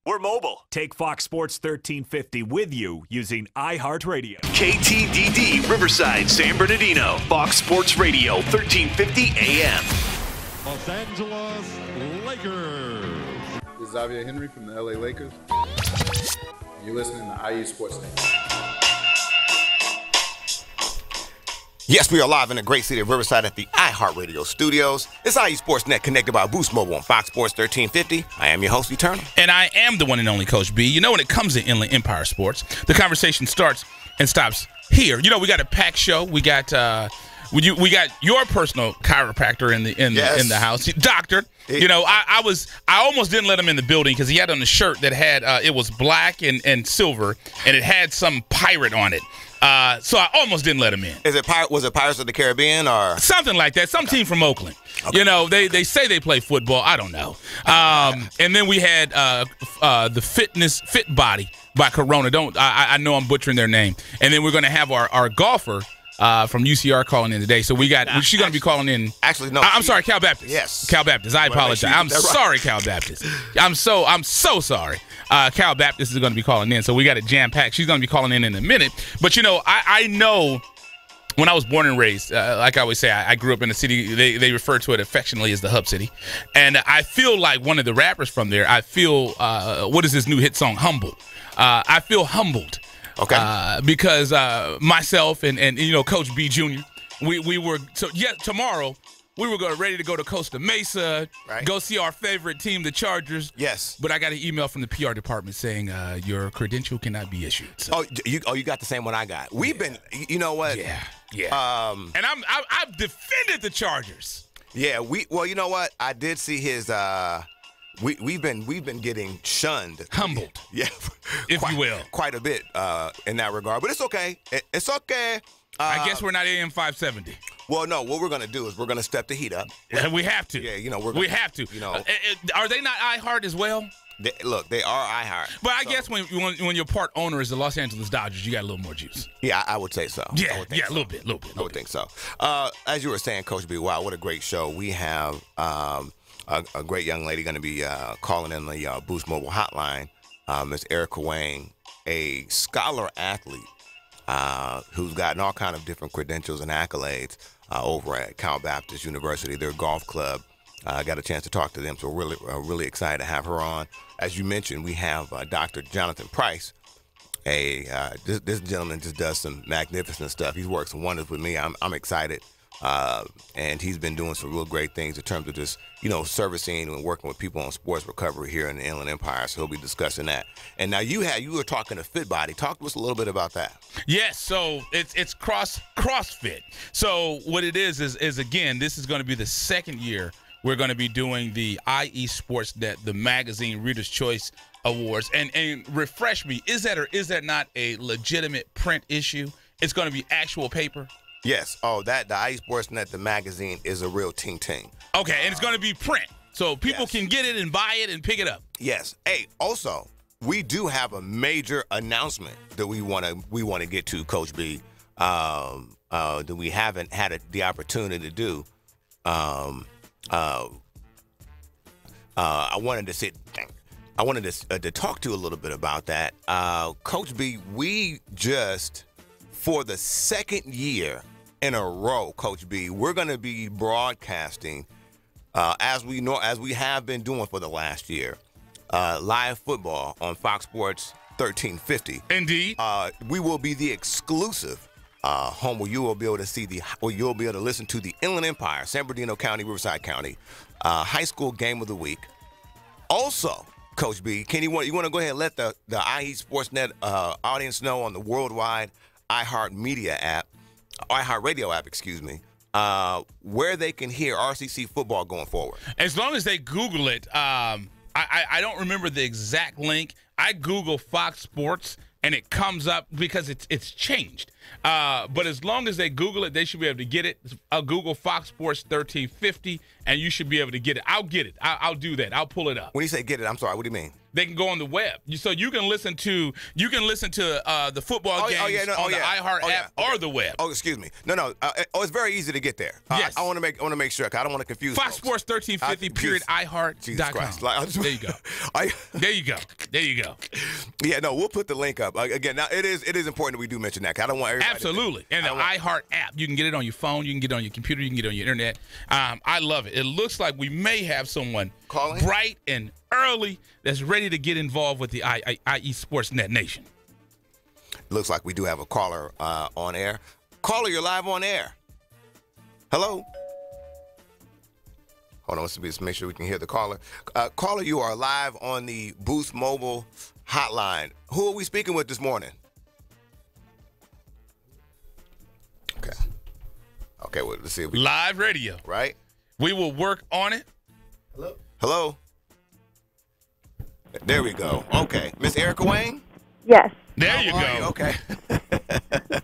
We're mobile. Take Fox Sports 1350 with you using iHeartRadio. KTDD Riverside, San Bernardino. Fox Sports Radio, 1350 AM. Los Angeles Lakers. This is Xavier Henry from the LA Lakers. And you're listening to IE Sports Net. Yes, we are live in the great city of Riverside at the iHeartRadio studios. It's IE Sports Net connected by Boost Mobile on Fox Sports 1350. I am your host, Eternal. And I am the one and only Coach B. You know, when it comes to Inland Empire Sports, the conversation starts and stops here. You know, we got a packed show. We got we got your personal chiropractor in the house, doctor. You know, I almost didn't let him in the building because he had on a shirt that had it was black and silver, and it had some pirate on it. So I almost didn't let him in. Was it Pirates of the Caribbean or something like that? Some team from Oakland. Okay. You know, they say they play football. I don't know. And then we had the Fit Body by Corona. I know I'm butchering their name. And then we're going to have our golfer from UCR calling in today. So she's going to be calling in. Actually, no. I'm sorry, Cal Baptist. Yes, Cal Baptist. I apologize. I'm sorry, Cal Baptist. I'm so sorry. Cal Baptist is going to be calling in, so we got it jam-packed. She's going to be calling in a minute. But, you know, I know when I was born and raised, like I always say, I grew up in a city, they refer to it affectionately as the Hub City. And I feel like one of the rappers from there, I feel, what is this new hit song, Humble? I feel humbled. Okay. Because myself and, you know, Coach B Jr., we were, tomorrow, we were ready to go to Costa Mesa, go see our favorite team, the Chargers. Yes. But I got an email from the PR department saying your credential cannot be issued. So. You got the same one I got. We've been, you know what? Yeah. And I've defended the Chargers. Yeah. You know what? I did see his. We've been getting shunned, humbled. Yeah, if you will, quite a bit in that regard. But it's okay. It's okay. I guess we're not AM 570. Well, no. What we're going to do is we're going to step the heat up. We have to. Yeah, you know we have to. You know, are they not iHeart as well? They are iHeart. But I guess when your part owner is the Los Angeles Dodgers, you got a little more juice. Yeah, I would say so. Yeah, a little bit. I would think so. As you were saying, Coach B, wow, what a great show. We have a great young lady going to be calling in the Boost Mobile hotline, Ms. Erica Wang, a scholar athlete who's gotten all kind of different credentials and accolades over at Cal Baptist University, their golf club. I got a chance to talk to them, so we're really excited to have her on. As you mentioned, we have Dr. Jonathan Price. This gentleman just does some magnificent stuff. He works wonders with me. I'm excited. And he's been doing some real great things in terms of just, you know, servicing and working with people on sports recovery here in the Inland Empire. So he'll be discussing that. And now you were talking to Fit Body. Talk to us a little bit about that. Yes. So it's CrossFit. So what it is again, this is going to be the second year we're going to be doing the IE Sports Net, the magazine Reader's Choice Awards. And refresh me, is that or is that not a legitimate print issue? It's going to be actual paper? Yes. Oh, the IE Sports Net, the magazine, is a real ting-ting. Okay, and it's going to be print. So people can get it and buy it and pick it up. Yes. Hey, also, we do have a major announcement that we want to get to, Coach B, that we haven't had the opportunity to do. I wanted to talk to you a little bit about that. Coach B, we just, for the second year in a row, Coach B, we're going to be broadcasting, as we have been doing for the last year, live football on Fox Sports 1350. Indeed. We will be the exclusive home where you will be able to you'll be able to listen to the Inland Empire, San Bernardino County, Riverside County, high school game of the week. Also, Coach B, you want to go ahead and let the IE Sportsnet audience know on the worldwide iHeartRadio app, where they can hear RCC football going forward. As long as they Google it, I don't remember the exact link. I Google Fox Sports, and it comes up because it's changed. But as long as they Google it, they should be able to get it. I'll Google Fox Sports 1350, and you should be able to get it. I'll get it. I'll do that. I'll pull it up. When you say get it, I'm sorry, what do you mean? they can go on the web. So you can listen to the football games on the iHeart app or the web. Oh, excuse me. No. It's very easy to get there. Yes. I want to make sure. 'Cause I don't want to confuse Fox folks. Sports 1350 period iHeart.com. There you go. There you go. Yeah, no, we'll put the link up. Again, now it is important that we do mention that. 'Cause I don't want everybody. Absolutely. And the iHeart app, you can get it on your phone, you can get it on your computer, you can get it on your internet. I love it. It looks like we may have someone calling bright and early that's ready to get involved with the IE Sportsnet Nation. Looks like we do have a caller on air. Caller, you're live on air. Hello. Hold on, let's make sure we can hear the caller. Caller, you are live on the Boost Mobile hotline. Who are we speaking with this morning? Okay, well, let's see if we live radio. Right? We will work on it. Hello? There we go. Okay. Miss Erica Wang? Yes. There you go. Okay.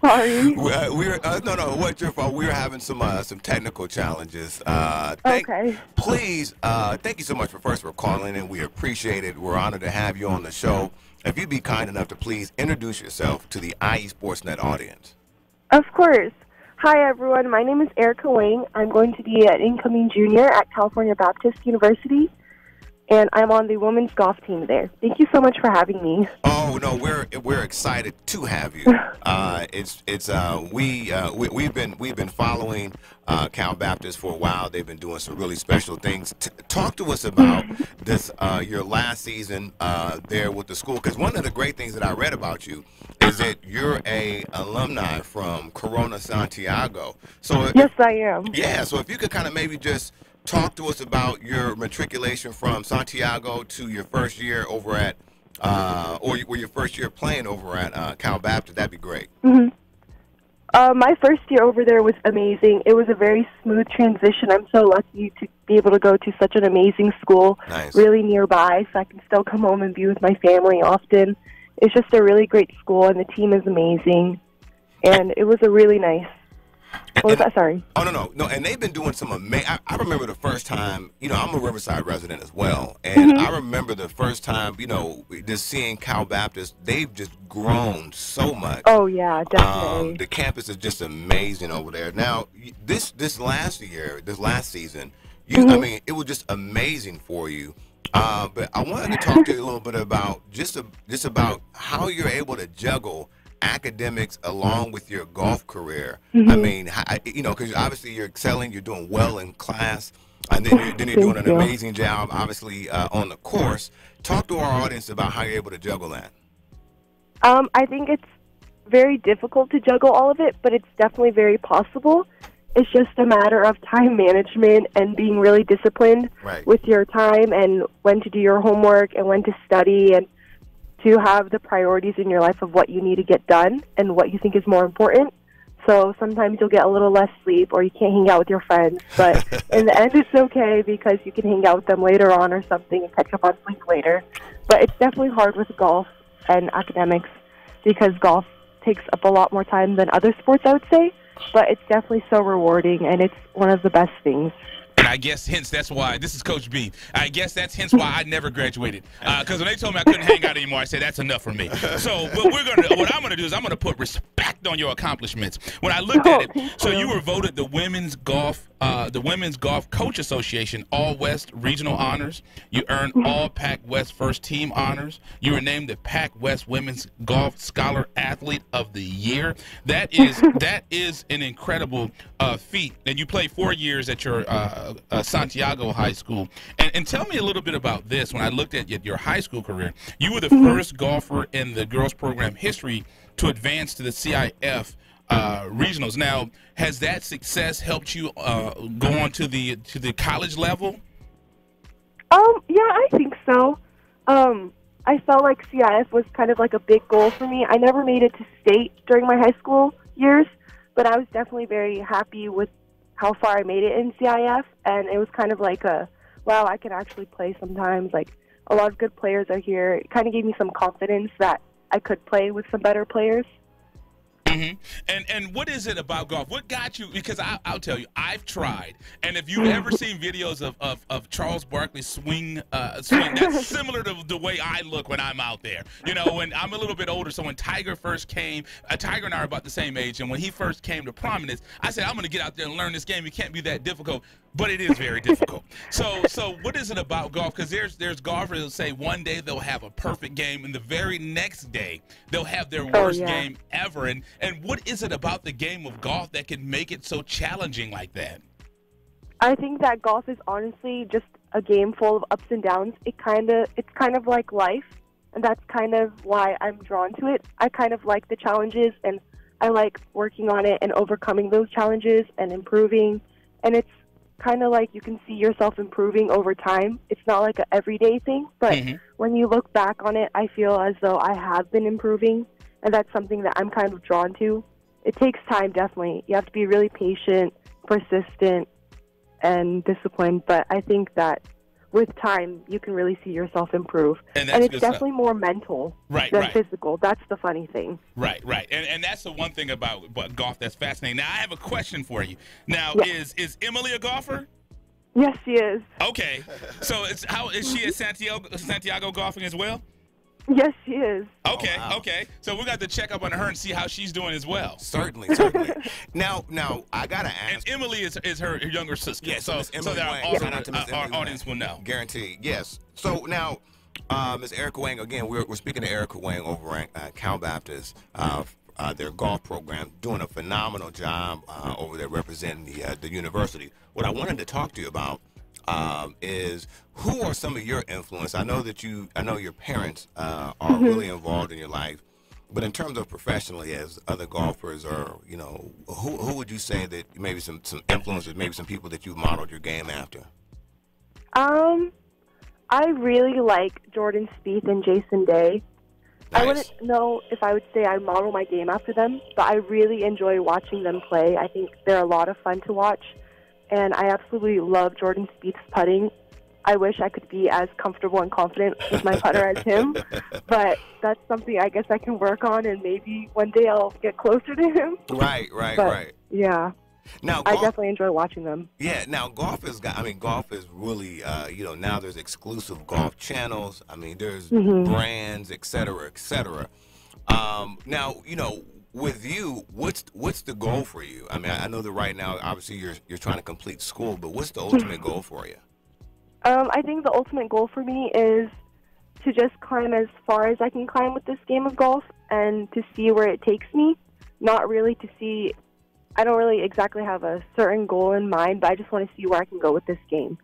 Sorry. No, what's your fault? We were having some technical challenges. Okay. Please, thank you so much for calling in. We appreciate it. We're honored to have you on the show. If you'd be kind enough to please introduce yourself to the IE Sportsnet audience. Of course. Hi, everyone. My name is Erica Wang. I'm going to be an incoming junior at California Baptist University, and I'm on the women's golf team there. Thank you so much for having me. Oh no, we're excited to have you. We've been following Cal Baptist for a while. They've been doing some really special things. Talk to us about this your last season there with the school, because one of the great things that I read about you is that you're a alumni from Corona Santiago. So yes, I am. Yeah, so if you could kind of maybe just talk to us about your matriculation from Santiago to your first year over at, or your first year playing over at Cal Baptist, that'd be great. Mm-hmm. My first year over there was amazing. It was a very smooth transition. I'm so lucky to be able to go to such an amazing school, really nearby, so I can still come home and be with my family often. It's just a really great school, and the team is amazing, and it was a really nice. What was that? Sorry. Oh, no. And they've been doing some amazing. I remember the first time, I'm a Riverside resident as well. And I remember the first time, just seeing Cal Baptist, they've just grown so much. Oh, yeah, definitely. The campus is just amazing over there. Now, this last season, I mean, it was just amazing for you. But I wanted to talk to you a little bit about just about how you're able to juggle academics along with your golf career. I mean, because obviously you're excelling, you're doing well in class, and then you're doing an amazing job, obviously, on the course. Talk to our audience about how you're able to juggle that. I think it's very difficult to juggle all of it, but it's definitely very possible. It's just a matter of time management and being really disciplined with your time and when to do your homework and when to study and to have the priorities in your life of what you need to get done and what you think is more important. So sometimes you'll get a little less sleep or you can't hang out with your friends. But in the end, it's okay because you can hang out with them later on or something and catch up on sleep later. But it's definitely hard with golf and academics because golf takes up a lot more time than other sports, I would say. But it's definitely so rewarding, and it's one of the best things. And I guess hence that's why, this is Coach B, I guess that's hence why I never graduated. Because when they told me I couldn't hang out anymore, I said that's enough for me. So what I'm going to do is I'm going to put respect on your accomplishments. When I looked at it, so you were voted the Women's Golf Coach Association All-West Regional Honors. You earned All Pac-West First Team Honors. You were named the Pac-West Women's Golf Scholar Athlete of the Year. That is an incredible feat. And you played 4 years at your Santiago High School. And tell me a little bit about this. When I looked at your high school career, you were the first golfer in the girls program history to advance to the CIF regionals. Now, has that success helped you go on to the college level? Yeah, I think so. I felt like CIF was kind of like a big goal for me. I never made it to state during my high school years, but I was definitely very happy with how far I made it in CIF, and it was kind of like wow, I can actually play sometimes. Like, a lot of good players are here. It kind of gave me some confidence that I could play with some better players. And what is it about golf? What got you? Because I'll tell you, I've tried. And if you've ever seen videos of Charles Barkley swing, that's similar to the way I look when I'm out there. You know, when I'm a little bit older, so when Tiger first came, Tiger and I are about the same age, and when he first came to prominence, I said, I'm going to get out there and learn this game. It can't be that difficult. But it is very difficult. So what is it about golf? Because there's golfers that say one day they'll have a perfect game, and the very next day they'll have their worst game ever. And what is it about the game of golf that can make it so challenging like that? I think that golf is honestly just a game full of ups and downs. It's kind of like life, and that's kind of why I'm drawn to it. I kind of like the challenges, and I like working on it and overcoming those challenges and improving. And it's kind of like you can see yourself improving over time. It's not like an everyday thing, but when you look back on it, I feel as though I have been improving, and that's something that I'm kind of drawn to. It takes time, definitely. You have to be really patient, persistent, and disciplined, but I think that with time, you can really see yourself improve. And it's definitely more mental than physical. That's the funny thing. Right. And that's the one thing about golf that's fascinating. Now, I have a question for you. Now, is Emily a golfer? Yes, she is. Okay. So is she at Santiago golfing as well? Yes, she is. Okay, okay. So we got to check up on her and see how she's doing as well. Certainly. Now, I gotta ask. And Emily is her younger sister. Yes, so that our audience will know. Guaranteed. Yes. So now, Ms. Erica Wang. Again, we're speaking to Erica Wang over at Cal Baptist. Their golf program, doing a phenomenal job over there representing the university. What I wanted to talk to you about is who are some of your influence? I know your parents are really involved in your life, but in terms of professionally as other golfers, or who would you say that maybe some influences, maybe some people that you've modeled your game after? I really like Jordan Spieth and Jason Day. Nice. I wouldn't know if I would say I model my game after them, but I really enjoy watching them play. I think they're a lot of fun to watch. And I absolutely love Jordan Spieth's putting. I wish I could be as comfortable and confident with my putter as him, but that's something I guess I can work on, and maybe one day I'll get closer to him. Right. Yeah. Now, I definitely enjoy watching them. Yeah. Now, golf is really, now there's exclusive golf channels. I mean, there's brands, et cetera. Now, with you, what's the goal for you? I mean, I know that right now, obviously, you're trying to complete school, but what's the ultimate goal for you? I think the ultimate goal for me is to just climb as far as I can climb with this game of golf, and to see where it takes me. Not really to see. I don't really exactly have a certain goal in mind, but I just want to see where I can go with this game,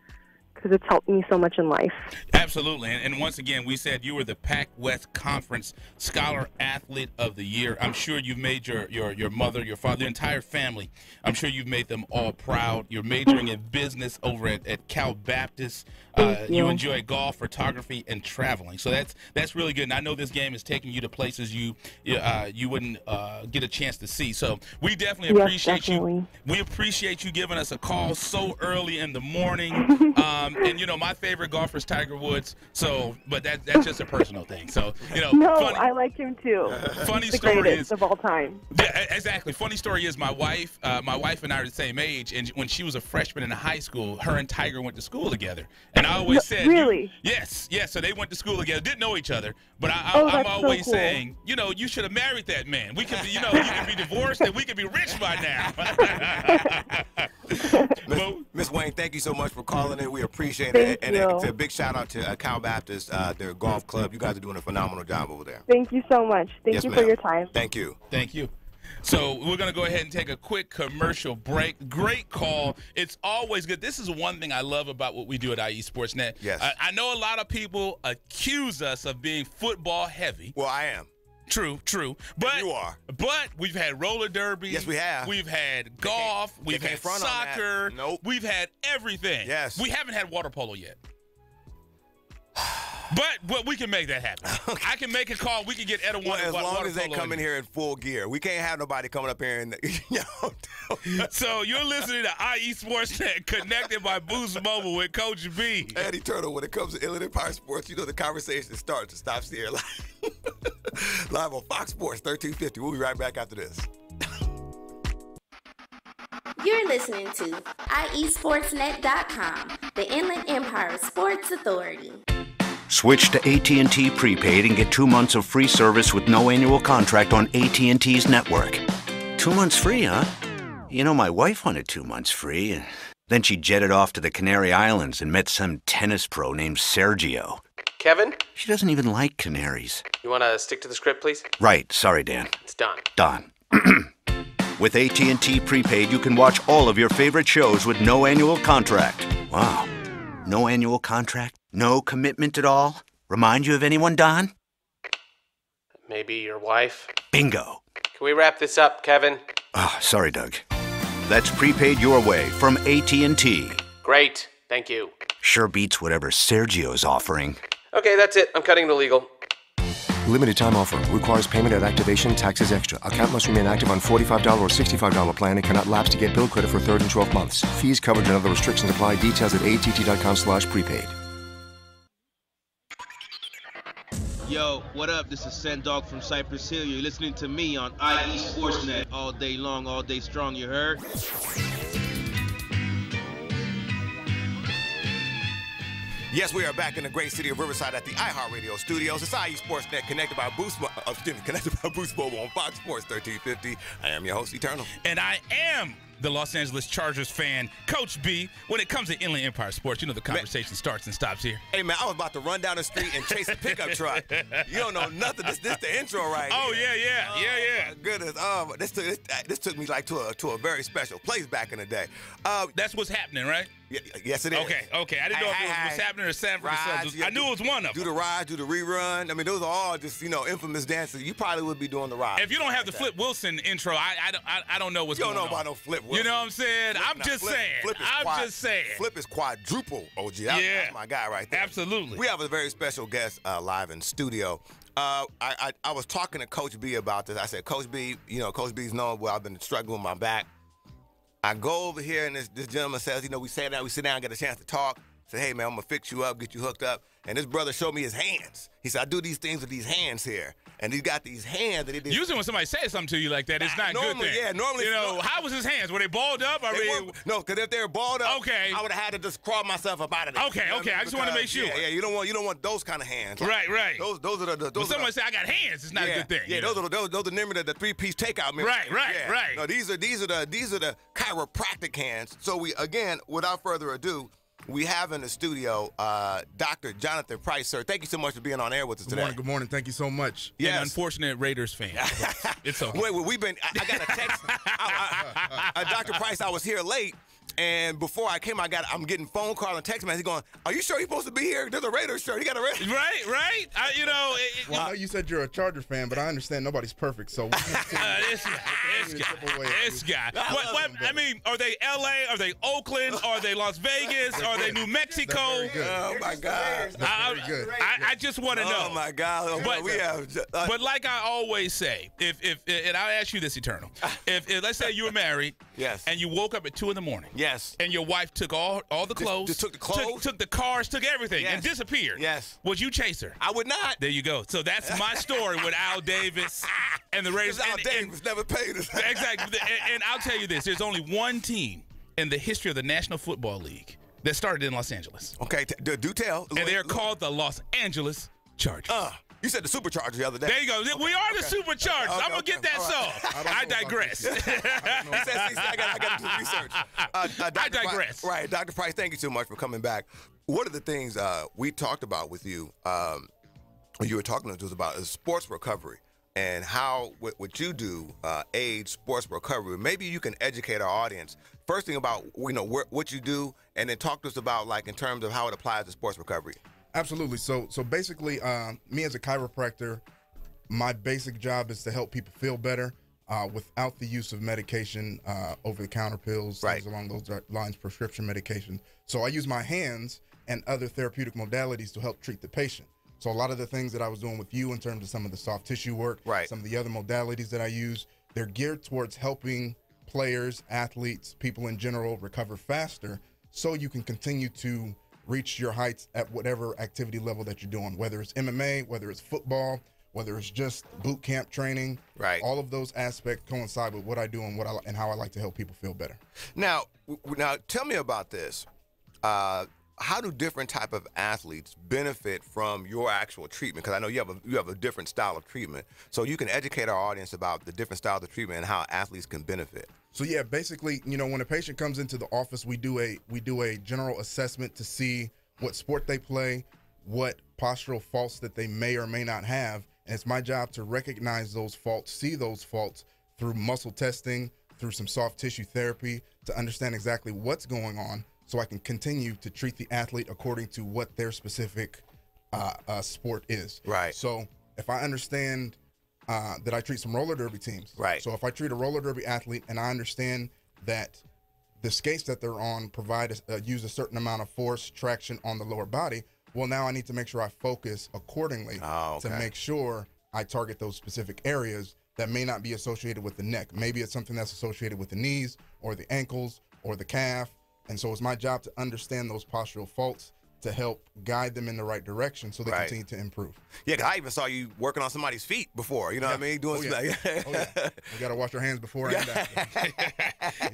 because it's helped me so much in life. Absolutely. And once again, we said you were the Pac-West Conference Scholar Athlete of the Year. I'm sure you've made your mother, your father, your entire family, I'm sure you've made them all proud. You're majoring in business over at Cal Baptist. You enjoy golf, photography, and traveling. So that's really good. And I know this game is taking you to places you wouldn't get a chance to see. So we definitely appreciate you. We appreciate you giving us a call so early in the morning. And my favorite golfer is Tiger Woods. So, but that's just a personal thing. So, I like him too. Funny the story greatest is of all time. Yeah, exactly. Funny story is my wife and I are the same age, and when she was a freshman in high school, her and Tiger went to school together. And I always said, really? Yes. So they went to school together. Didn't know each other, but I'm always saying, you should have married that man. We could, you could be divorced and we could be rich by now. Miss Wang, thank you so much for calling in. We appreciate it. And it's a big shout out to Cal Baptist, their golf club. You guys are doing a phenomenal job over there. Thank you so much. Thank you for your time. Thank you. Thank you. So we're going to go ahead and take a quick commercial break. Great call. It's always good. This is one thing I love about what we do at IE Sportsnet. Yes. I know a lot of people accuse us of being football heavy. Well, I am. True. But you are. But we've had roller derby. Yes, we have. We've had golf. We've had soccer. Nope. We've had everything. Yes. We haven't had water polo yet. But we can make that happen. Okay. I can make a call. We can get Ed as long as they come in here in full gear. We can't have nobody coming up here and So you're listening to IE Sportsnet, connected by Boost Mobile with Coach B. Eddie Turtle, when it comes to Inland Empire Sports, the conversation starts and stops here. Live on Fox Sports 1350. We'll be right back after this. You're listening to IESportsNet.com, the Inland Empire Sports Authority. Switch to AT&T Prepaid and get 2 months of free service with no annual contract on AT&T's network. 2 months free, huh? You know, my wife wanted 2 months free. Then she jetted off to the Canary Islands and met some tennis pro named Sergio. Kevin? She doesn't even like canaries. You want to stick to the script, please? Right. Sorry, Dan. It's done. Done. With AT&T Prepaid, you can watch all of your favorite shows with no annual contract. Wow. No annual contract? No commitment at all? Remind you of anyone, Don? Maybe your wife? Bingo. Can we wrap this up, Kevin? Oh, sorry, Doug. That's prepaid your way from AT&T. Great. Thank you. Sure beats whatever Sergio's offering. Okay, that's it. I'm cutting to legal. Limited time offer. Requires payment at activation. Taxes extra. Account must remain active on $45 or $65 plan and cannot lapse to get bill credit for 3rd and 12 months. Fees, coverage, and other restrictions apply. Details at att.com/prepaid. Yo, what up? This is Sendog from Cypress Hill. You're listening to me on IE Sportsnet all day long, all day strong, you heard? Yes, we are back in the great city of Riverside at the iHeartRadio studios. It's IE Sportsnet, connected by Boost Mobile on Fox Sports 1350. I am your host, Eternal. And I am the Los Angeles Chargers fan, Coach B. When it comes to Inland Empire Sports, the conversation starts and stops here. Hey, man, I was about to run down the street and chase a pickup truck. You don't know nothing. This the intro right here. Oh, yeah. My goodness. This took me like to a very special place back in the day. That's what's happening, right? Yes, it is. Okay. I didn't know if it was what's happening or Sanford or Sons. I knew it was one of them. Do the ride, do the rerun. I mean, those are all just, infamous dances. You probably would be doing the ride. If you don't have the Flip Wilson intro, I don't know what's going on. You don't know about no Flip Wilson. You know what I'm saying? I'm just saying. Flip is quadruple, OG. That's my guy right there. Absolutely. We have a very special guest live in studio. I was talking to Coach B about this. I said, Coach B, Coach B's known I've been struggling with my back. I go over here and this gentleman says, we sit down, get a chance to talk. Say, hey, man, I'm going to fix you up, get you hooked up. And this brother showed me his hands. He said, I do these things with these hands here. And he's got these hands. That usually when somebody says something to you like that, it's not a good thing. Yeah, normally. How was his hands? Were they balled up? No, because if they were balled up, okay, I would have had to just crawl myself up out of there. Okay. I just want to make sure. Yeah, you don't want those kind of hands. Right. Those are the. When someone say I got hands, it's not a good thing. Yeah, those are the 3-piece takeout. Right. No, these are the chiropractic hands. So we, again, without further ado, we have in the studio Dr. Jonathan Price, sir. Thank you so much for being on air with us today. Good morning. Thank you so much. Yes. An unfortunate Raiders fan. It's okay. Wait, I got a text. Dr. Price, I was here late. And before I came, I'm getting phone call and text message. He's going, are you sure you're supposed to be here? There's a Raiders shirt. He got a Raiders. Right. Well, I know you said you're a Chargers fan, but I understand nobody's perfect. So this guy. I mean, are they L.A.? Are they Oakland? Are they Las Vegas? Are they New Mexico? Oh my God. Very good. I just want to know. Oh my God. But like I always say, if and I'll ask you this, Eternal. If let's say you were married, yes, and you woke up at 2 a.m. Yes. And your wife took all the clothes. Just took the clothes? Took the cars, took everything, yes, and disappeared. Yes. Would you chase her? I would not. There you go. So that's my story with Al Davis and the Raiders. Al Davis never paid us. Exactly. And I'll tell you this. There's only one team in the history of the National Football League that started in Los Angeles. Okay, do tell. And they're called the Los Angeles Chargers. You said the Superchargers the other day. There you go. We are the Superchargers. I'm going to get that song. I digress. I got to do research. I digress. Right. Dr. Price, thank you so much for coming back. One of the things we talked about with you, when you were talking to us about is sports recovery and how what you do aids sports recovery. Maybe you can educate our audience. First thing about what you do, and then talk to us about like in terms of how it applies to sports recovery. Absolutely. So basically, me as a chiropractor, my basic job is to help people feel better without the use of medication, over-the-counter pills, things along those lines, prescription medication. So I use my hands and other therapeutic modalities to help treat the patient. So a lot of the things that I was doing with you in terms of some of the soft tissue work, some of the other modalities that I use, they're geared towards helping players, athletes, people in general recover faster so you can continue to reach your heights at whatever activity level that you're doing, whether it's MMA, whether it's football, whether it's just boot camp training. All of those aspects coincide with what I do and how I like to help people feel better. Now tell me about this. How do different type of athletes benefit from your actual treatment? Because I know you have a different style of treatment, so you can educate our audience about the different styles of treatment and how athletes can benefit. So yeah, basically, when a patient comes into the office, we do a general assessment to see what sport they play, what postural faults that they may or may not have, and it's my job to recognize those faults, see those faults through muscle testing, through some soft tissue therapy, to understand exactly what's going on, so I can continue to treat the athlete according to what their specific sport is. So if I understand that I treat some roller derby teams. So if I treat a roller derby athlete and I understand that the skates that they're on use a certain amount of force, traction on the lower body, well, now I need to make sure I focus accordingly to make sure I target those specific areas that may not be associated with the neck. Maybe it's something that's associated with the knees or the ankles or the calf. And so it's my job to understand those postural faults to help guide them in the right direction so they continue to improve. Yeah, 'cause I even saw you working on somebody's feet before. You know what I mean? Doing We got to wash our hands before and after.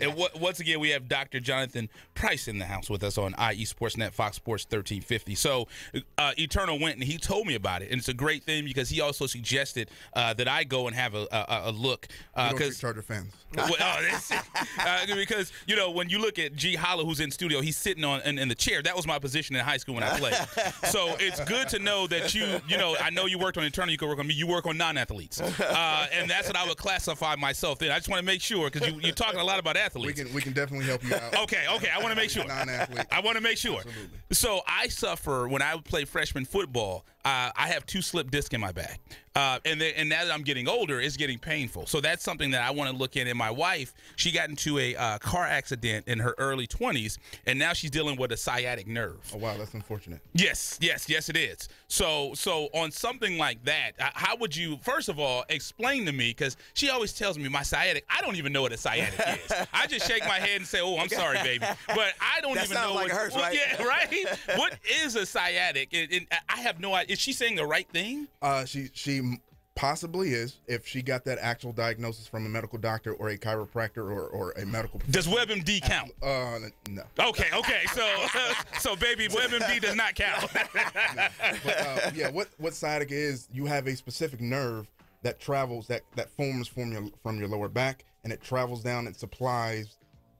And once again, we have Dr. Jonathan Price in the house with us on IE Sportsnet, Fox Sports 1350. So Eternal went and he told me about it, and it's a great thing because he also suggested that I go and have a look. Because Charger fans. Because when you look at G. Hollow, who's in studio, he's sitting in the chair. That was my position in high school when I played. So it's good to know that I know you worked on internal, you can work on me, you work on non-athletes. And that's what I would classify myself in. I just want to make sure, because you're talking a lot about athletes. We can definitely help you out. Okay, I want to make sure. Non-athlete. I want to make sure. Absolutely. So I suffer when I play freshman football. I have 2 slip discs in my back. And now that I'm getting older, it's getting painful. So that's something that I want to look at. And my wife, she got into a car accident in her early 20s, and now she's dealing with a sciatic nerve. Oh, wow, that's unfortunate. Yes, it is. So on something like that, how would you, first of all, explain to me, because she always tells me my sciatic, I don't even know what a sciatic is. I just shake my head and say, oh, I'm sorry, baby. But I don't even know what it hurts, right? Yeah, right? What is a sciatic? I have no idea. Is she saying the right thing? She possibly is, if she got that actual diagnosis from a medical doctor or a chiropractor or a medical Does WebMD count? No. Okay. So baby, WebMD does not count. No. But what sciatic is, you have a specific nerve that travels, that forms from your lower back, and it travels down and supplies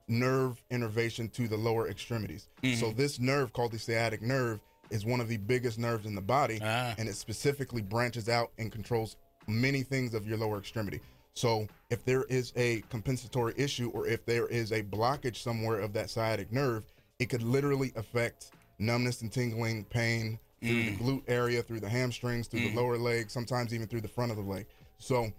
nerve innervation to the lower extremities. So this nerve, called the sciatic nerve, is one of the biggest nerves in the body, and it specifically branches out and controls many things of your lower extremity. So if there is a compensatory issue, or if there is a blockage somewhere of that sciatic nerve, it could literally affect numbness and tingling, pain through the glute area, through the hamstrings, through the lower leg, sometimes even through the front of the leg. So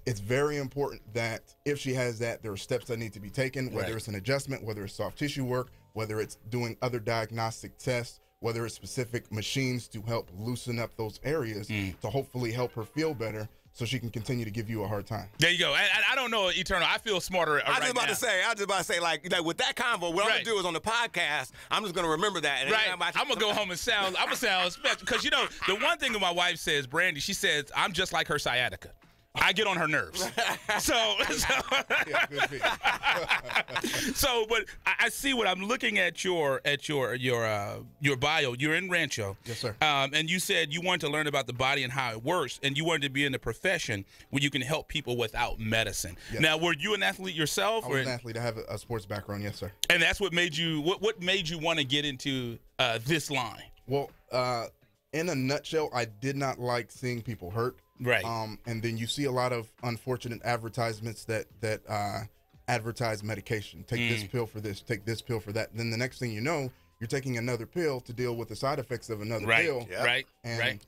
it's very important that if she has that, there are steps that need to be taken, whether it's an adjustment, whether it's soft tissue work, whether it's doing other diagnostic tests, whether it's specific machines to help loosen up those areas to hopefully help her feel better so she can continue to give you a hard time. There you go. I don't know, Eternal. I feel smarter I was just about to say, like with that convo, what I'm going to do is on the podcast, I'm just going to remember that. And I'm going to go home and I'm going to sound special. Because, the one thing that my wife says, Brandy, she says, I'm just like her sciatica. I get on her nerves. But I see what I'm looking at your bio. You're in Rancho. Yes, sir. And you said you wanted to learn about the body and how it works, and you wanted to be in a profession where you can help people without medicine. Yes. Now, were you an athlete yourself? I was an athlete. I have a sports background. Yes, sir. And that's what made you. What made you want to get into this line? Well, in a nutshell, I did not like seeing people hurt. Right. And then you see a lot of unfortunate advertisements that advertise medication. Take this pill for this, take this pill for that. And then the next thing you know, you're taking another pill to deal with the side effects of another pill. Right. And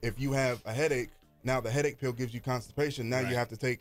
if you have a headache, now the headache pill gives you constipation. Now you have to take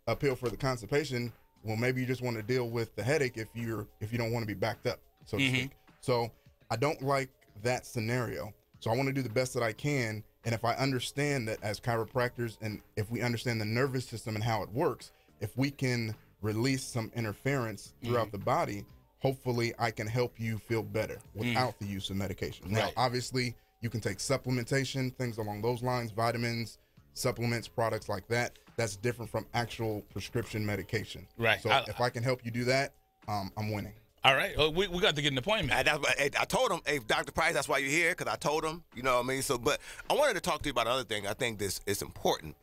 a pill for the constipation. Well, maybe you just want to deal with the headache if you don't want to be backed up, so to speak. So I don't like that scenario. So I want to do the best that I can And if I understand that as chiropractors, and if we understand the nervous system and how it works, if we can release some interference throughout the body, hopefully I can help you feel better without the use of medication. Now, obviously, you can take supplementation, things along those lines, vitamins, supplements, products like that. That's different from actual prescription medication. Right. So if I can help you do that, I'm winning. All right. Well, we got to get an appointment. I told him, hey, Dr. Price, that's why you're here, because I told him, you know what I mean? So, but I wanted to talk to you about another thing. I think this is important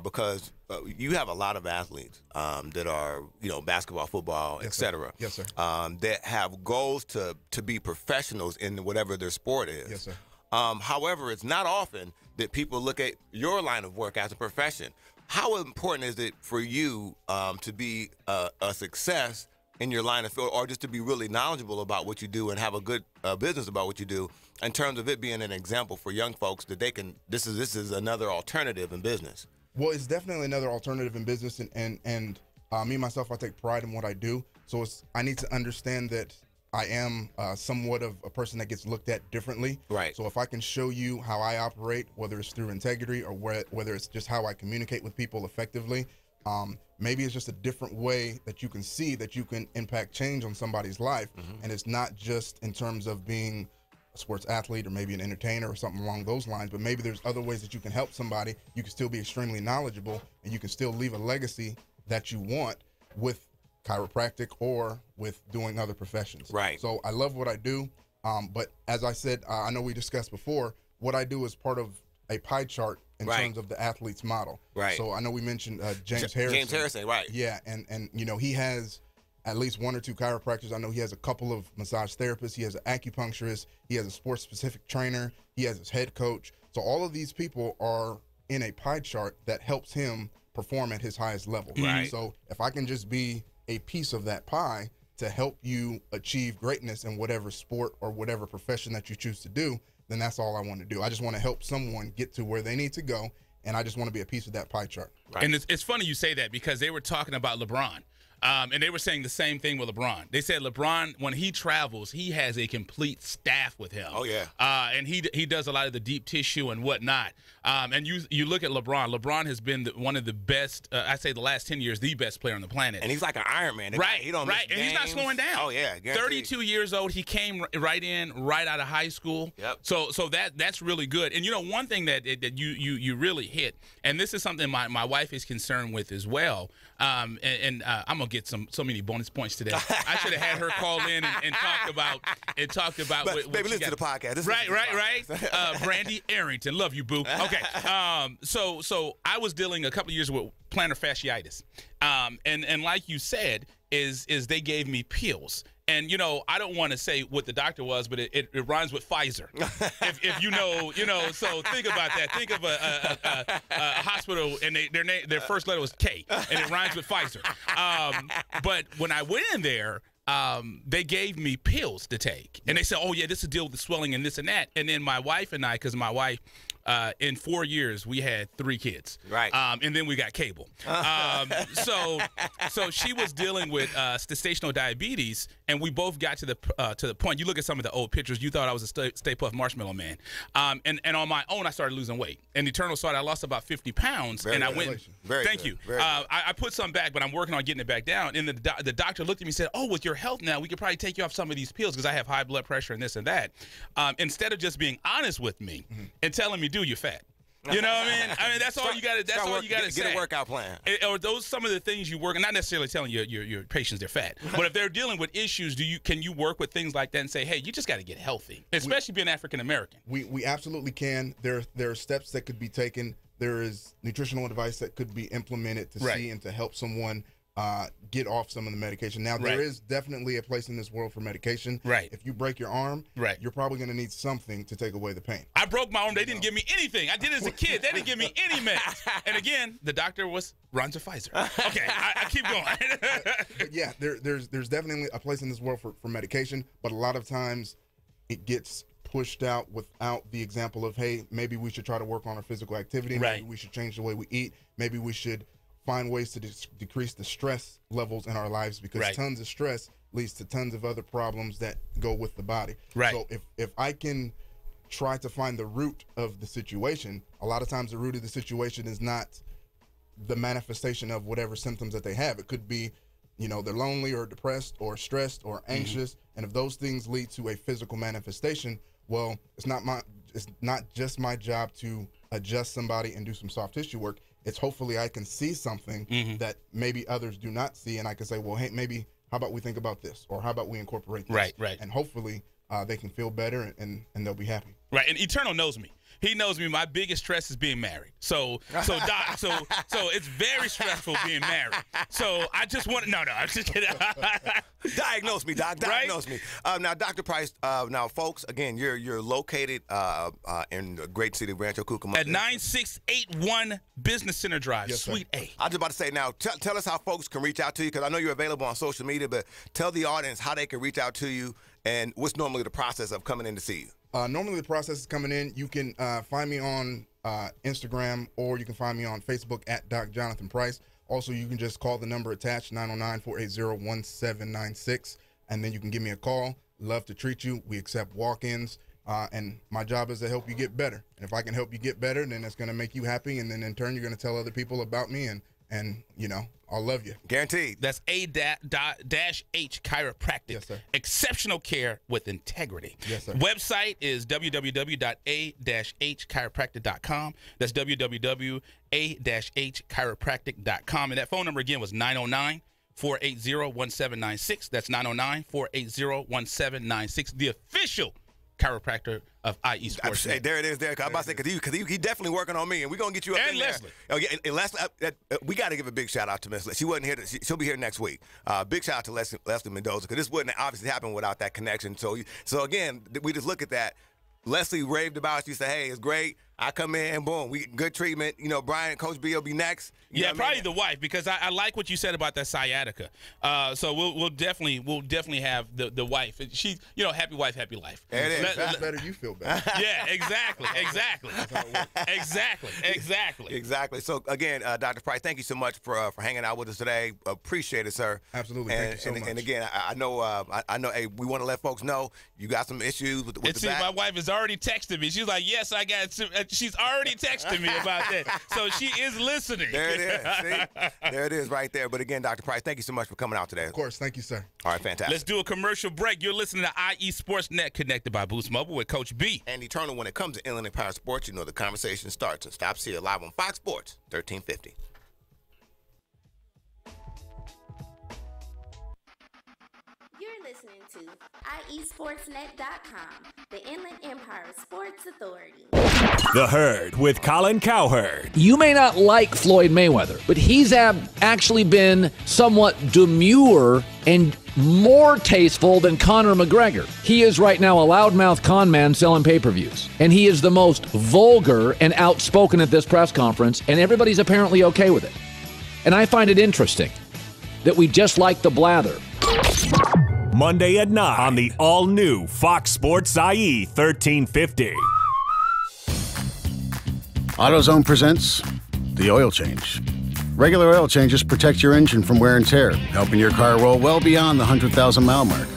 because you have a lot of athletes that are, basketball, football, et cetera. Yes, sir. That have goals to be professionals in whatever their sport is. Yes, sir. However, it's not often that people look at your line of work as a profession. How important is it for you to be a success in your line of field, or just to be really knowledgeable about what you do and have a good business about what you do, in terms of it being an example for young folks that they can, this is another alternative in business? Well, it's definitely another alternative in business, and me myself, I take pride in what I do. So I need to understand that I am somewhat of a person that gets looked at differently. Right. So if I can show you how I operate, whether it's through integrity or whether it's just how I communicate with people effectively, maybe it's just a different way that you can see that you can impact change on somebody's life. And it's not just in terms of being a sports athlete or maybe an entertainer or something along those lines, but maybe there's other ways that you can help somebody. You can still be extremely knowledgeable, and you can still leave a legacy that you want with chiropractic or with doing other professions. Right. So I love what I do, but as I said, I know we discussed before, what I do is part of a pie chart in terms of the athlete's model. Right. So I know we mentioned James Harrison. James Harrison, right. Yeah, and he has at least one or two chiropractors. I know he has a couple of massage therapists. He has an acupuncturist. He has a sports-specific trainer. He has his head coach. So all of these people are in a pie chart that helps him perform at his highest level. Right. So if I can just be a piece of that pie to help you achieve greatness in whatever sport or whatever profession that you choose to do, then that's all I want to do. I just want to help someone get to where they need to go, and I just want to be a piece of that pie chart. Right. And it's funny you say that, because they were talking about LeBron. And they were saying the same thing with LeBron. They said LeBron, when he travels, he has a complete staff with him. Oh, yeah. And he does a lot of the deep tissue and whatnot. And you look at LeBron. LeBron has been one of the best, I'd say the last 10 years, the best player on the planet. And he's like an Iron Man. Right, he don't miss and he's not games. slowing down. Oh, yeah. Guaranteed. 32 years old. He came right out of high school. Yep. So that's really good. And, one thing that you really hit, and this is something my wife is concerned with as well, and I'm going to get so many bonus points today. I should have had her call in and talk about But, what baby, she listen to the got. podcast. Right. Brandy Arrington, love you, boo. Okay. So I was dealing a couple of years with plantar fasciitis, and like you said, is they gave me pills. And, I don't want to say what the doctor was, but it rhymes with Pfizer. if you know, so think about that. Think of a hospital, and their first letter was K, and it rhymes with Pfizer. But when I went in there, they gave me pills to take. And they said, oh, yeah, this is deal with the swelling and this and that. And then my wife and I, because my wife, in 4 years, we had 3 kids. Right. And then we got cable. So she was dealing with gestational diabetes, and we both got to the point. You look at some of the old pictures, you thought I was a Stay Puft Marshmallow Man. And on my own, I started losing weight. And Eternal started, I lost about 50 pounds. Very and good. I went. Very thank good. you. Very good. I put some back, but I'm working on getting it back down. And the doctor looked at me and said, oh, with your health now, we could probably take you off some of these pills because I have high blood pressure and this and that. Instead of just being honest with me and telling me, dude, you're fat. You know what I mean? I mean, that's all you got to. That's all you got to say. Get a workout plan. Or those some of the things you work, not necessarily telling your patients they're fat, but if they're dealing with issues, can you work with things like that and say, hey, you just got to get healthy, especially being African American? We absolutely can. There are steps that could be taken. There is nutritional advice that could be implemented to see and to help someone get off some of the medication. Now, there is definitely a place in this world for medication. Right. If you break your arm, you're probably going to need something to take away the pain. I broke my arm. They didn't give me anything. I did it as a kid. They didn't give me any meds. And again, the doctor was Ron Pfizer. Okay, I keep going. But yeah, there's definitely a place in this world for medication, but a lot of times it gets pushed out without the example of, hey, maybe we should try to work on our physical activity. Maybe we should change the way we eat. Maybe we should find ways to decrease the stress levels in our lives, because tons of stress leads to tons of other problems that go with the body. So if I can try to find the root of the situation. A lot of times the root of the situation is not the manifestation of whatever symptoms that they have. It could be, they're lonely or depressed or stressed or anxious. And if those things lead to a physical manifestation, well, it's not just my job to adjust somebody and do some soft tissue work. It's hopefully I can see something that maybe others do not see, and I can say, well, hey, maybe how about we think about this, or how about we incorporate this? Right. And hopefully they can feel better and they'll be happy. Right. And Eternal knows me. He knows me. My biggest stress is being married. So Doc, so it's very stressful being married. So I just want to, no, I'm just kidding. Diagnose me, Doc. Diagnose me. Now, Dr. Price, now, folks, again, you're located in the great city of Rancho Cucamonga. At 9681 Business Center Drive, yes, Suite A. I was about to say, now, tell us how folks can reach out to you, because I know you're available on social media, but tell the audience how they can reach out to you and what's normally the process of coming in to see you. Normally the process is coming in. You can find me on Instagram, or you can find me on Facebook at Doc Jonathan Price. Also, you can just call the number attached, 909-480-1796, and then you can give me a call. Love to treat you. We accept walk-ins, and my job is to help you get better. And if I can help you get better, then it's going to make you happy, and then in turn you're going to tell other people about me, and I'll love you. Guaranteed. That's A-H Chiropractic. Yes, sir. Exceptional care with integrity. Yes, sir. Website is www.a-hchiropractic.com. That's www.a-hchiropractic.com. And that phone number again was 909-480-1796. That's 909-480-1796. The official chiropractor of IE Sports. Hey, there it is. There, I'm about to say, because he definitely working on me, and we're gonna get you up and in Leslie. There. Okay, and Leslie, we got to give a big shout out to Miss Leslie. She wasn't here. She'll be here next week. Big shout out to Leslie Mendoza, because this wouldn't obviously happen without that connection. So again, we just look at that. Leslie raved about it. She said, hey, it's great. I come in, boom, we good treatment. Brian, Coach B will be next. Yeah, probably the wife, because I like what you said about that sciatica. So we'll definitely have the wife. She's happy wife, happy life. There it is. That's better. You feel better. Yeah, exactly. Exactly. So again, Dr. Price, thank you so much for hanging out with us today. Appreciate it, sir. Absolutely. Thank you so much. And again, I know. Hey, we want to let folks know you got some issues with the back. My wife has already texted me. She's like, yes, I got. She's already texted me about that. So she is listening. There it is. See? There it is right there. But again, Dr. Price, thank you so much for coming out today. Of course. Thank you, sir. All right, fantastic. Let's do a commercial break. You're listening to IE Sports Net, connected by Boost Mobile with Coach B. And Eternal, when it comes to Inland Empire Sports, the conversation starts and stops here live on Fox Sports 1350. You're listening to IESportsNet.com, the Inland Empire Sports Authority. The Herd with Colin Cowherd. You may not like Floyd Mayweather, but he's actually been somewhat demure and more tasteful than Conor McGregor. He is right now a loudmouth con man selling pay-per-views. And he is the most vulgar and outspoken at this press conference, and everybody's apparently okay with it. And I find it interesting that we just like the blather. Monday at 9 on the all-new Fox Sports IE 1350. AutoZone presents the oil change. Regular oil changes protect your engine from wear and tear, helping your car roll well beyond the 100,000-mile mark.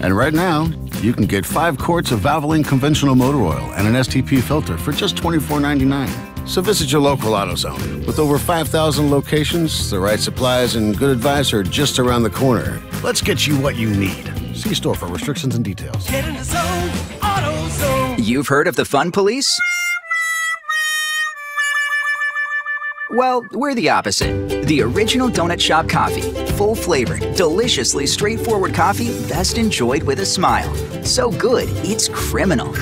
And right now, you can get 5 quarts of Valvoline conventional motor oil and an STP filter for just $24.99. So visit your local AutoZone. With over 5,000 locations, the right supplies and good advice are just around the corner. Let's get you what you need. See store for restrictions and details. Get in the zone, AutoZone. You've heard of the Fun Police? Well, we're the opposite. The original donut shop coffee. Full-flavored, deliciously straightforward coffee best enjoyed with a smile. So good, it's criminal.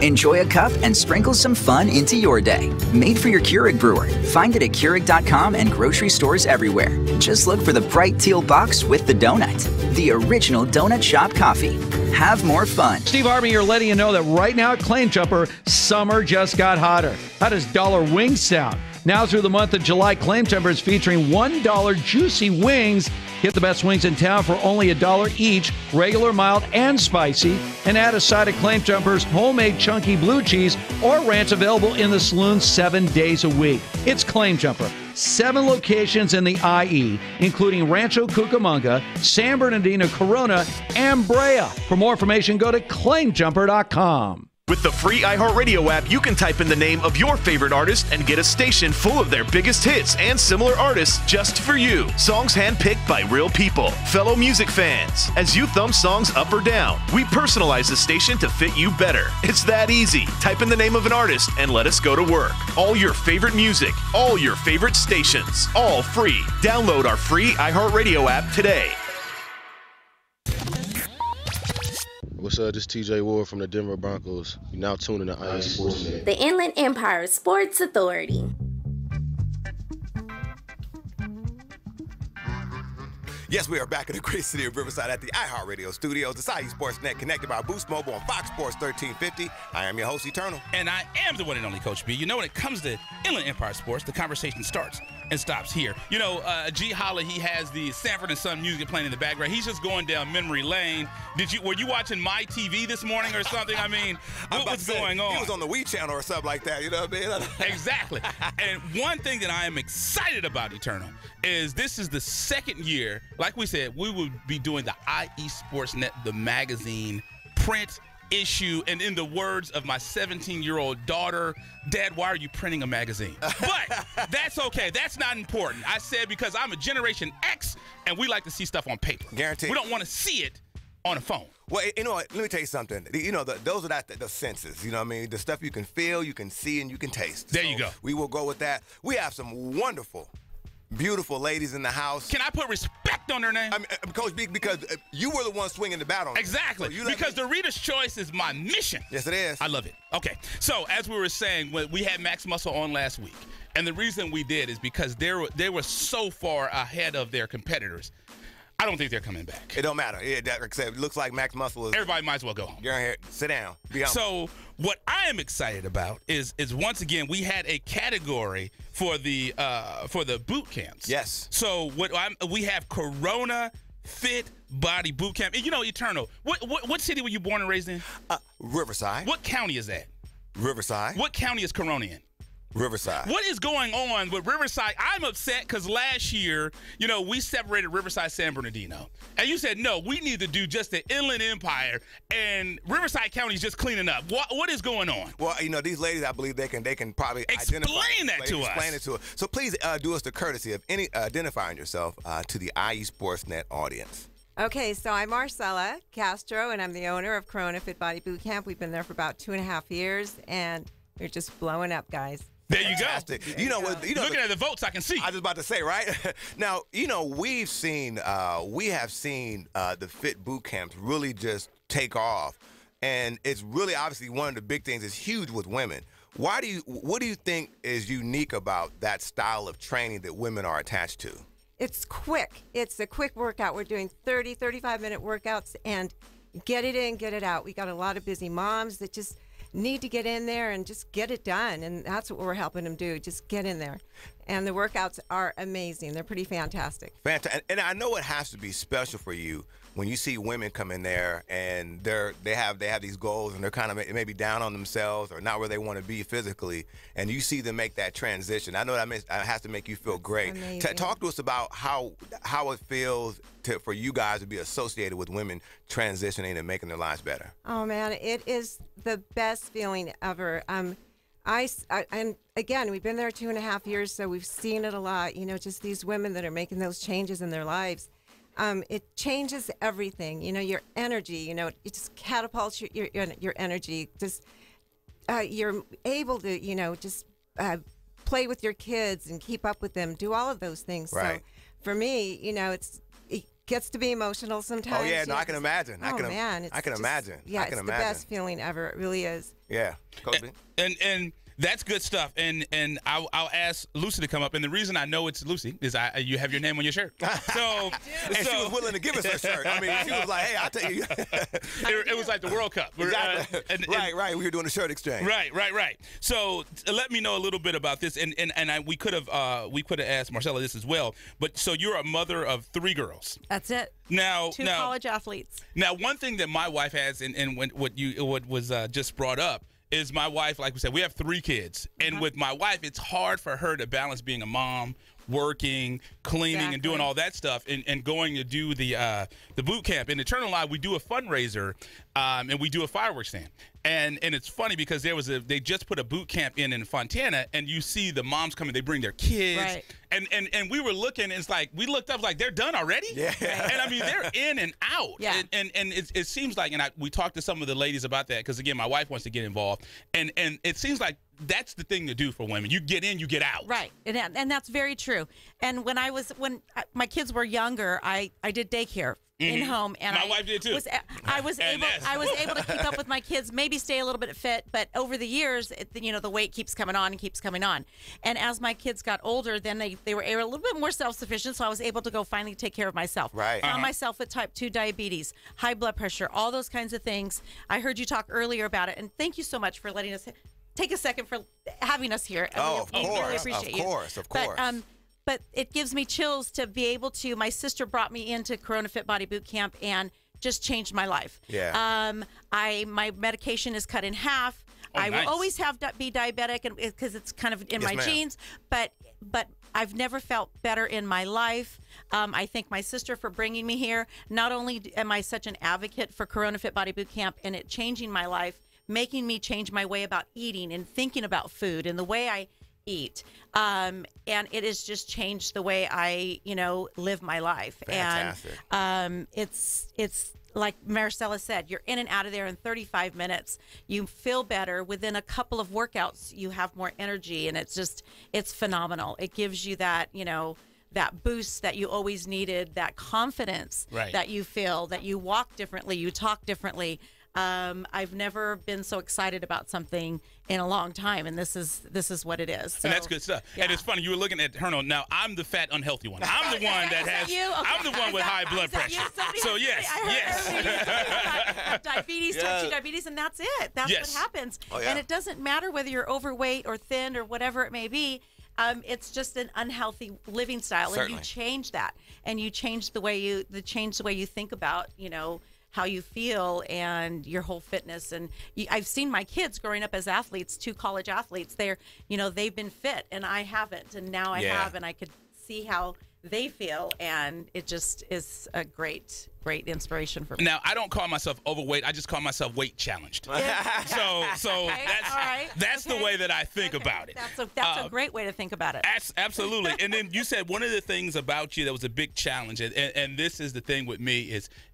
Enjoy a cup and sprinkle some fun into your day. Made for your Keurig brewer. Find it at Keurig.com and grocery stores everywhere. Just look for the bright teal box with the donut. The original donut shop coffee. Have more fun. Steve Harvey here letting you know that right now at Claim Jumper, summer just got hotter. How does dollar wings sound? Now through the month of July, Claim Jumper is featuring $1 juicy wings. Get the best wings in town for only $1 each, regular, mild, and spicy. And add a side of Claim Jumper's homemade chunky blue cheese or ranch, available in the saloon 7 days a week. It's Claim Jumper. 7 locations in the IE, including Rancho Cucamonga, San Bernardino, Corona, and Brea. For more information, go to claimjumper.com. With the free iHeartRadio app, you can type in the name of your favorite artist and get a station full of their biggest hits and similar artists just for you. Songs handpicked by real people, fellow music fans. As you thumb songs up or down, we personalize the station to fit you better. It's that easy. Type in the name of an artist and let us go to work. All your favorite music, all your favorite stations, all free. Download our free iHeartRadio app today. What's up? This is TJ Ward from the Denver Broncos. You're now tuning to IE Sports Net. The Inland Empire Sports Authority. Yes, we are back in the great city of Riverside at the iHeartRadio studios. The IE Sports Net, connected by Boost Mobile on Fox Sports 1350. I am your host, Eternal. And I am the one and only Coach B. You know, when it comes to Inland Empire Sports, the conversation starts and stops here. You know, G. Holla, he has the Sanford and Son music playing in the background. He's just going down memory lane. Were you watching My TV this morning or something? I mean, what was going on? He was on the Wii channel or something like that, you know what I mean? Exactly. And one thing that I am excited about, Eternal, is this is the second year, like we said, we will be doing the IE Sports Net, the magazine, print issue, and in the words of my 17-year-old daughter, Dad, why are you printing a magazine? But that's okay. That's not important. I said because I'm a Generation X, and we like to see stuff on paper. Guaranteed. We don't want to see it on a phone. Well, you know what? Let me tell you something. You know, those are the senses. You know what I mean? The stuff you can feel, you can see, and you can taste. There you go. We will go with that. We have some wonderful, beautiful ladies in the house. Can I put respect on their name? I mean, Coach B, because you were the one swinging the bat on Exactly. So because the Reader's Choice is my mission. Yes, it is. I love it. Okay. So, as we were saying, we had Max Muscle on last week. And the reason we did is because they were so far ahead of their competitors. I don't think they're coming back. It don't matter. Like I said, it looks like Max Muscle is. Everybody might as well go home. You're here. Sit down. Be honest. So what I am excited about is once again we had a category for the boot camps. Yes. So we have Corona Fit Body Boot Camp. And you know, Eternal. What city were you born and raised in? Riverside. What county is that? Riverside. What county is Corona in? Riverside. What is going on with Riverside? I'm upset because last year, you know, we separated Riverside, San Bernardino. And you said, no, we need to do just the Inland Empire, and Riverside County is just cleaning up. What is going on? Well, you know, these ladies, I believe they can probably explain that to us. Explain it to us. So please do us the courtesy of identifying yourself to the IE Sportsnet audience. Okay, so I'm Marcella Castro, and I'm the owner of Corona Fit Body Boot Camp. We've been there for about 2.5 years, and we're just blowing up, guys. There you go. Fantastic. You know what? Looking at the votes, I can see. I was about to say, right? Now, you know, we have seen the fit boot camps really just take off, and it's really obviously one of the big things. It's huge with women. What do you think is unique about that style of training that women are attached to? It's quick. It's a quick workout. We're doing 30, 35-minute workouts, and get it in, get it out. We got a lot of busy moms that just need to get in there and just get it done, and that's what we're helping them do. Just get in there, and the workouts are amazing. They're pretty fantastic. Fantastic, and I know it has to be special for you when you see women come in there and they have these goals and they're kind of maybe down on themselves or not where they want to be physically, and you see them make that transition. I know that has to make you feel great. Talk to us about how it feels for you guys to be associated with women transitioning and making their lives better. Oh man, it is the best feeling ever. And again, we've been there 2.5 years, so we've seen it a lot. You know, just these women that are making those changes in their lives. It changes everything. You know, your energy. You know, it just catapults your energy. Just you're able to, you know, just play with your kids and keep up with them. Do all of those things. Right. So for me, you know, it gets to be emotional sometimes. Oh yeah, no, I can imagine. Oh man, I can imagine. Yeah, it's the best feeling ever. It really is. Yeah, Coach B. And that's good stuff. And I'll ask Lucy to come up. And the reason I know it's Lucy is you have your name on your shirt. So and she was willing to give us her shirt. I mean, she was like, "Hey, I'll tell you." It was like the World Cup. Exactly. Right. We were doing a shirt exchange. Right. So let me know a little bit about this. And we could have asked Marcella this as well. But so you're a mother of 3 girls. That's it. Now, Two college athletes. Now, one thing that my wife has, and what was just brought up, is my wife, like we said, we have 3 kids. And with my wife, it's hard for her to balance being a mom, working, cleaning, and doing all that stuff, and going to do the boot camp. In Eternal Live, we do a fundraiser, and we do a fireworks stand. And it's funny because they just put a boot camp in Fontana, and you see the moms coming, they bring their kids. Right. And we were looking, and it's like, we looked up like, they're done already? Yeah. And I mean, they're in and out. Yeah. And it seems like, and we talked to some of the ladies about that, because again, my wife wants to get involved. And it seems like that's the thing to do for women. You get in, you get out. Right. And that's very true. And when my kids were younger, I did daycare in home, and my wife did too. I was able to keep up with my kids, maybe stay a little bit fit, but over the years, the weight keeps coming on and keeps coming on. And as my kids got older, then they were a little bit more self-sufficient, so I was able to go finally take care of myself. Right. Found myself with type 2 diabetes, high blood pressure, all those kinds of things. I heard you talk earlier about it, and thank you so much for letting us take a second for having us here. Of We course, really appreciate you. of course. But it gives me chills to be able to. My sister brought me into Corona Fit Body Boot Camp and just changed my life. Yeah. My medication is cut in half. I will always be diabetic, and because it's kind of in my genes. But I've never felt better in my life. I thank my sister for bringing me here. Not only am I such an advocate for Corona Fit Body Boot Camp and it changing my life, making me change my way about eating and thinking about food and the way I eat. And it has just changed the way I, live my life. Fantastic. And it's like Maricela said, you're in and out of there in 35 minutes. You feel better. Within a couple of workouts, you have more energy, and it's phenomenal. It gives you that, that boost that you always needed, that confidence that you feel, that you walk differently, you talk differently. I've never been so excited about something in a long time, and this is what it is. So, and that's good stuff. Yeah. And it's funny, you were looking at Herno. Now I'm the fat, unhealthy one. I'm the one that has. I'm the one with high blood pressure. So yes. Diabetes, type 2 diabetes, and that's it. That's what happens. Oh, yeah. And it doesn't matter whether you're overweight or thin or whatever it may be. It's just an unhealthy living style, Certainly. and you change that, and you change the way you think about, how you feel and your whole fitness. And I've seen my kids growing up as athletes, 2 college athletes. They've been fit, and I haven't, and now I have, and I could see how they feel, and it just is a great inspiration for me. Now, I don't call myself overweight. I just call myself weight challenged. So that's the way that I think about it. That's a great way to think about it. Absolutely. And then you said one of the things about you that was a big challenge, and this is the thing with me,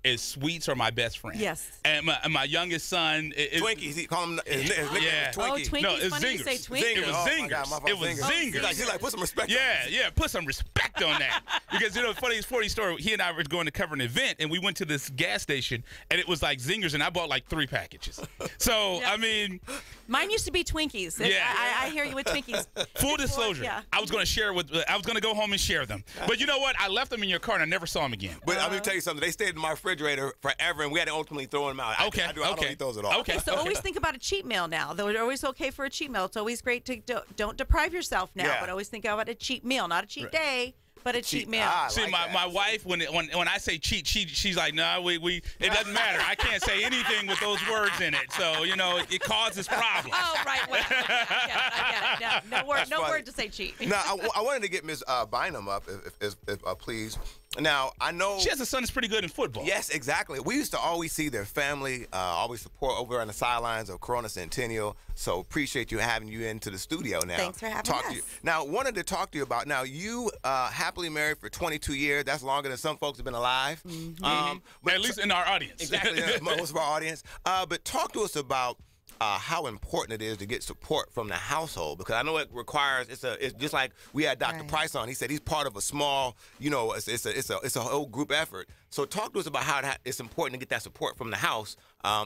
is sweets are my best friend. Yes. And my youngest son is Twinkies. He call them Twinkies. Oh, Twinkies. No, it's Funny Zingers. You say Twinkies. It was Zingers. It was Zingers. He's like, put some respect. Yeah. Put some respect on that. Because funny story. He and I were going to cover an event, and we went to this gas station, and it was like Zingers, and I bought like 3 packages. So I mean, mine used to be Twinkies. Yeah. I hear you with Twinkies. Full disclosure, I was going to share I was going to go home and share them. But you know what? I left them in your car, and I never saw them again. But I'm going to tell you something. They stayed in my refrigerator forever, and we had to ultimately throw them out. I don't eat those at all. Okay, so always think about a cheat meal now. Though it's always okay for a cheat meal. It's always great to don't deprive yourself now, but always think about a cheat meal, not a cheat day. But a cheat meal. See, my wife, when I say cheat, she's like, no, it doesn't matter. I can't say anything with those words in it. So, it causes problems. Oh, right. Well, I get it. No word to say cheat. Now, I wanted to get Ms. Bynum up, if please. Now, I know she has a son that's pretty good in football. Yes, exactly. We used to always see their family, always support over on the sidelines of Corona Centennial. So appreciate you having you into the studio now. Thanks for having us. To you. Now, wanted to talk to you about, now you happily married for 22 years. That's longer than some folks have been alive. Mm-hmm. But at least in our audience. Exactly, most of our audience. But talk to us about how important it is to get support from the household, because I know it requires. It's just like we had Dr. Price on. He said he's part of a small. It's a whole group effort. So talk to us about how it's important to get that support from the house,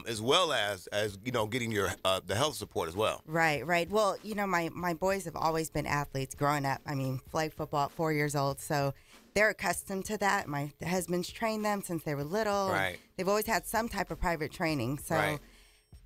as well as getting your the health support as well. Right. Well, my boys have always been athletes growing up. I mean, flag football at 4 years old, so they're accustomed to that. My husband's trained them since they were little. Right. They've always had some type of private training. So. Right.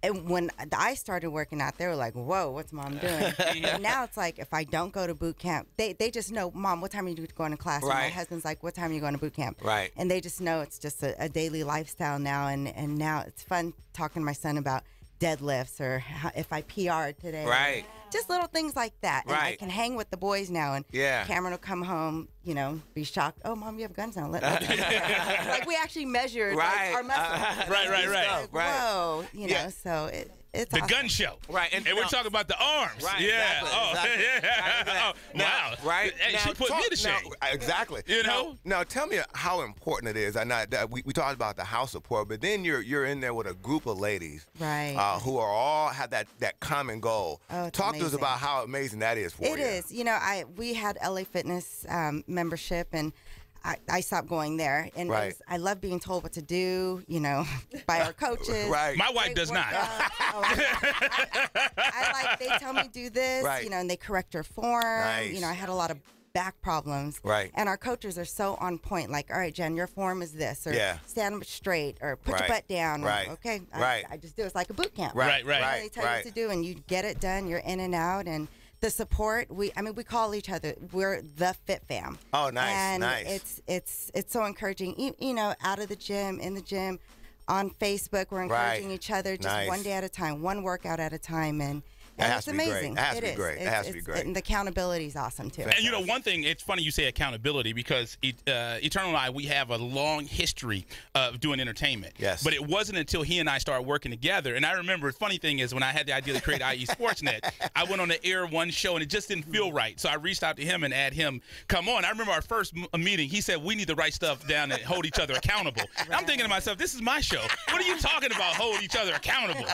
And when I started working out, they were like, whoa, what's Mom doing? And now it's like, if I don't go to boot camp, they just know, Mom, what time are you going to class? Right. And my husband's like, what time are you going to boot camp? Right. And they just know it's just a daily lifestyle now. And now it's fun talking to my son about deadlifts or if I PR'd today. Right. Just little things like that. And Right. I can hang with the boys now, and Cameron will come home, you know, be shocked. Oh, Mom, you have guns now. Like we actually measured like, our muscles. Right. Whoa, you know, so it's the awesome. gun show. Right. And we're talking about the arms. Right. Yeah. Exactly. Oh, wow. Right. Hey, now, she put me to shame. Exactly. You know? Now, tell me how important it is. I know that we talked about the house support, but then you're in there with a group of ladies, right? Who are all have that common goal. Oh, Talk to us about how amazing that is for you. It is. You know, we had LA Fitness membership, and I stopped going there. And I love being told what to do, you know, by our coaches. Right. My wife does not. I like, they tell me do this, you know, and they correct her form. Nice. You know, I had a lot of back problems. Right. And our coaches are so on point. Like, all right, Jen, your form is this, or stand up straight, or put your butt down. Right. Or, okay. Right. I just do it. It's like a boot camp. Right. You know, they tell you what to do, and you get it done. You're in and out, and the support. We call each other. We're the Fit Fam. Oh, nice. And nice. it's so encouraging. You know, out of the gym, in the gym, on Facebook, we're encouraging each other just one day at a time, one workout at a time, and it's amazing. It has to be great. It has to be great. And the accountability is awesome too. And you know, one thing, it's funny you say accountability, because Eternal and I, we have a long history of doing entertainment. Yes. But it wasn't until he and I started working together. And I remember, the funny thing is, when I had the idea to create IE Sportsnet, I went on the air one show and it just didn't feel right. So I reached out to him and had him come on. I remember our first meeting, he said, we need to write stuff down and hold each other accountable. And I'm thinking to myself, this is my show. What are you talking about, hold each other accountable?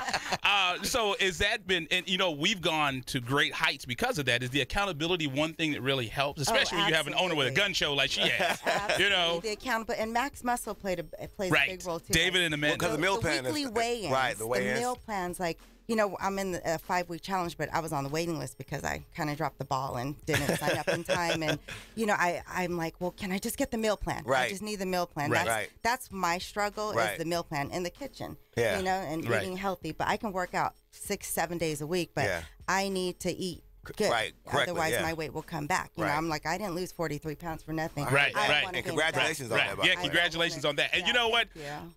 So has that been, and you know, we've gone to great heights because of that. Is the accountability one thing that really helps, especially when you have an owner with a gun show like she has? You know, the accountability, and Max Muscle plays a big role too. David and the men, because the meal plan weekly weigh-ins, the weigh-ins. The meal plans, like, you know, I'm in the 5-week challenge, but I was on the waiting list because I kind of dropped the ball and didn't sign up in time. And, you know, I'm like, well, can I just get the meal plan? Right. I just need the meal plan. Right. That's my struggle is the meal plan in the kitchen, you know, and eating healthy. But I can work out 6-7 days a week, but I need to eat good. Right. Otherwise, my weight will come back. You know, I'm like, I didn't lose 43 pounds for nothing. Right. And congratulations on that. Yeah, congratulations on that. And you know what?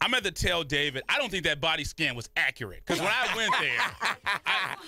I'm going to tell David, I don't think that body scan was accurate. Because when I went there,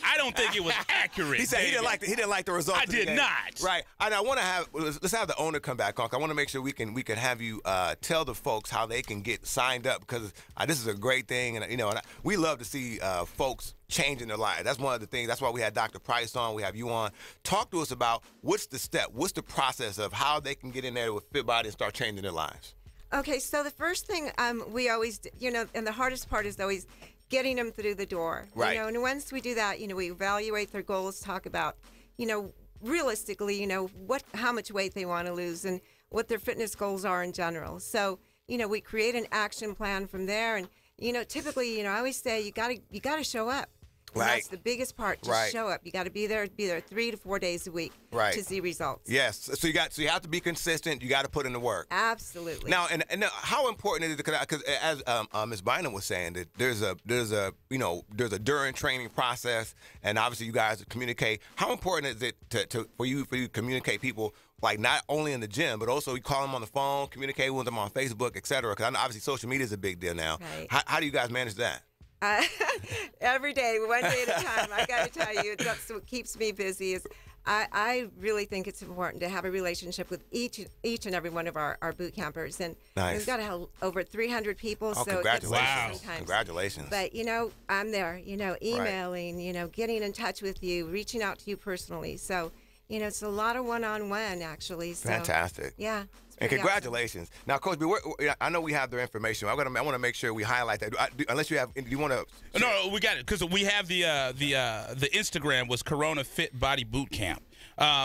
I don't think it was accurate. He said he didn't like the results. I did not. Right. And I want to let's have the owner come back on. I want to make sure we can have you tell the folks how they can get signed up, because this is a great thing, and you know, we love to see folks changing their lives. That's one of the things. That's why we had Dr. Price on. We have you on. Talk to us about what's the step, what's the process of how they can get in there with Fit Body and start changing their lives. Okay, so the first thing we always, you know, and the hardest part is always getting them through the door. Right. You know, and once we do that, you know, we evaluate their goals, talk about, you know, realistically, you know, how much weight they want to lose and what their fitness goals are in general. So, you know, we create an action plan from there, and you know, typically, you know, I always say you gotta show up. And that's the biggest part. Just show up. You got to be there 3 to 4 days a week to see results. Yes. So you have to be consistent. You got to put in the work. Absolutely. Now, and how important is it? Because as Ms. Bynum was saying, that there's a during training process, and obviously you guys communicate. How important is it for you to communicate people? Like not only in the gym, but also you call them on the phone, communicate with them on Facebook, et cetera. Because obviously social media is a big deal now. Right. How do you guys manage that? Every day, one day at a time. I got to tell you, that's what keeps me busy. Is I really think it's important to have a relationship with each and every one of our boot campers, and we've got to have over 300 people. Oh, so congratulations! Congratulations! But you know, I'm there. You know, emailing. You know, getting in touch with you, reaching out to you personally. So. You know, it's a lot of one-on-one, actually. So, fantastic. Yeah. And congratulations. Awesome. Now, Coach B, I know we have their information. I want to make sure we highlight that. Unless you have, do you want to? No, we got it, because we have the Instagram was Corona Fit Body Boot Camp.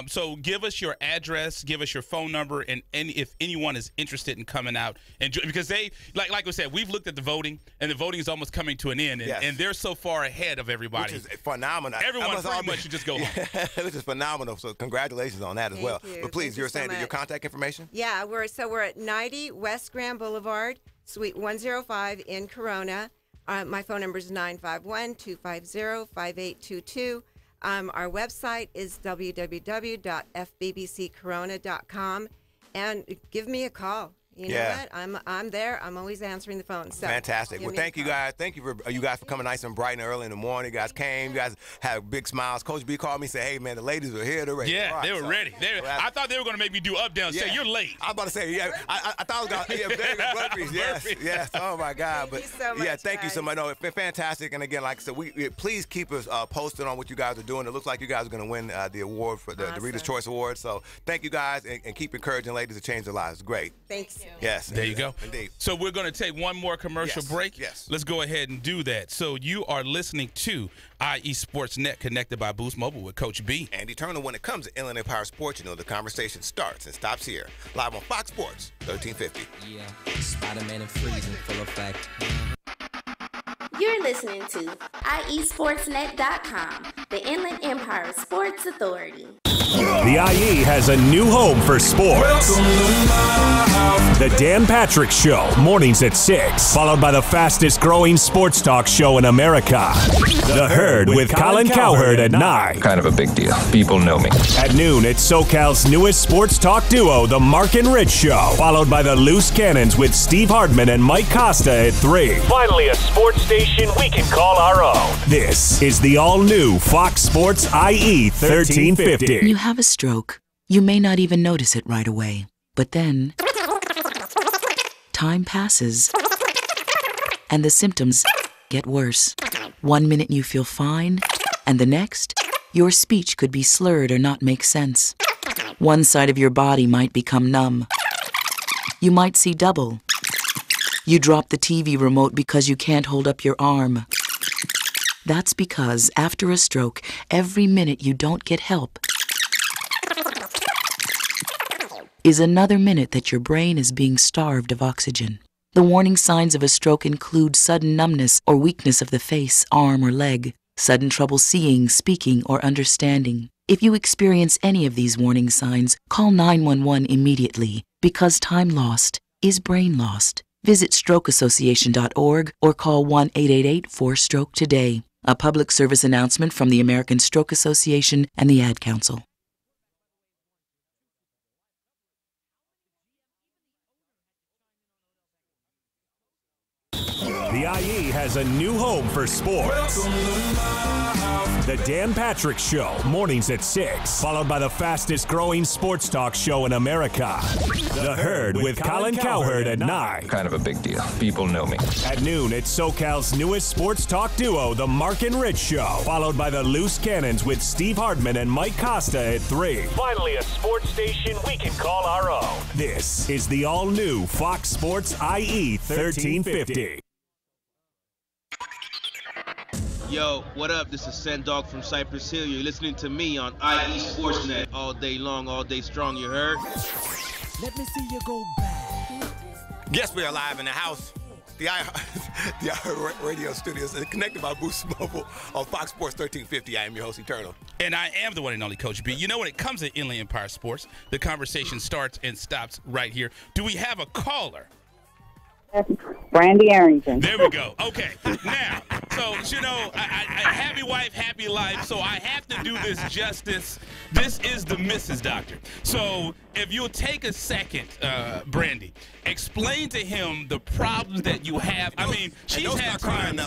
So give us your address, give us your phone number, and if anyone is interested in coming out and because they like we said, we've looked at the voting, and the voting is almost coming to an end, and they're so far ahead of everybody. Which is phenomenal. Everyone pretty much should just go home. Which is phenomenal. So congratulations on that as well. Thank you. But please, you were saying so your contact information? Yeah, we're at 90 West Grand Boulevard, Suite 105 in Corona. My phone number is 951-250-5822. Our website is www.fbbccorona.com, and give me a call. You know what? I'm there. I'm always answering the phone. So fantastic. Well, thank you guys. Thank you for you guys for coming nice and bright and early in the morning. You guys came. You guys had big smiles. Coach B called me and said, "Hey man, the ladies are here. They're ready." Yeah, they were ready. I thought they were going to make me do up down. Say you're late. I was about to say, yeah. I thought I was going to yes. Oh my God. But thank you so much. No, it's been fantastic. And again, like I said, we please keep us posted on what you guys are doing. It looks like you guys are going to win the award for the Reader's Choice Award. So thank you guys, and keep encouraging ladies to change their lives. Great. Thanks. Yes. There you go. Indeed. So we're going to take one more commercial break. Yes. Let's go ahead and do that. So you are listening to IE Sports Net, connected by Boost Mobile with Coach B. Andy Turner. When it comes to Inland Empire Sports, you know the conversation starts and stops here. Live on Fox Sports 1350. Yeah, Spider-Man and freezing full effect. You're listening to IESportsNet.com, the Inland Empire Sports Authority. The IE has a new home for sports. The Dan Patrick Show, mornings at 6, followed by the fastest growing sports talk show in America, The Herd with Colin Cowherd at 9. Kind of a big deal. People know me. At noon, it's SoCal's newest sports talk duo, The Mark and Rich Show, followed by the Loose Cannons with Steve Hardman and Mike Costa at 3. Finally, a sports station we can call our own. This is the all-new Fox Sports IE 1350. When you have a stroke, you may not even notice it right away. But then, time passes, and the symptoms get worse. 1 minute you feel fine, and the next, your speech could be slurred or not make sense. One side of your body might become numb. You might see double. You drop the TV remote because you can't hold up your arm. That's because after a stroke, every minute you don't get help is another minute that your brain is being starved of oxygen. The warning signs of a stroke include sudden numbness or weakness of the face, arm, or leg, sudden trouble seeing, speaking, or understanding. If you experience any of these warning signs, call 911 immediately, because time lost is brain lost. Visit strokeassociation.org or call 1-888-4STROKE today. A public service announcement from the American Stroke Association and the Ad Council. The IE has a new home for sports. The Dan Patrick Show, mornings at 6, followed by the fastest growing sports talk show in America, The Herd with Colin Cowherd at 9. Kind of a big deal. People know me. At noon, it's SoCal's newest sports talk duo, The Mark and Rich Show, followed by the Loose Cannons with Steve Hardman and Mike Costa at 3. Finally, a sports station we can call our own. This is the all-new Fox Sports IE 1350. Yo, what up? This is Sendog from Cypress Hill. You're listening to me on IE Sportsnet all day long, all day strong, you heard? Let me see you go back. Yes, we are live in the house. The radio studios are connected by Boost Mobile on Fox Sports 1350. I am your host, Eternal. And I am the one and only Coach B. You know, when it comes to Inland Empire Sports, the conversation starts and stops right here. Do we have a caller? Brandy Arrington. There we go. Okay. Now, so, you know, I happy wife, happy life, so I have to do this justice. This is the Mrs. Doctor. So if you'll take a second, Brandy, explain to him the problems that you have. I mean, she's had times,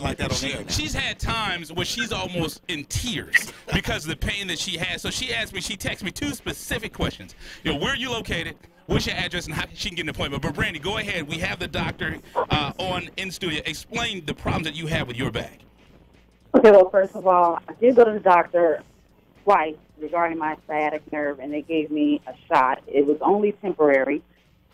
she's had times where she's almost in tears because of the pain that she has. So she texts me 2 specific questions. You know, where are you located? What's your address and how she can get an appointment? But Brandy, go ahead. We have the doctor on in studio. Explain the problems that you have with your back. Okay, well, first of all, I did go to the doctor twice regarding my sciatic nerve, and they gave me a shot. It was only temporary.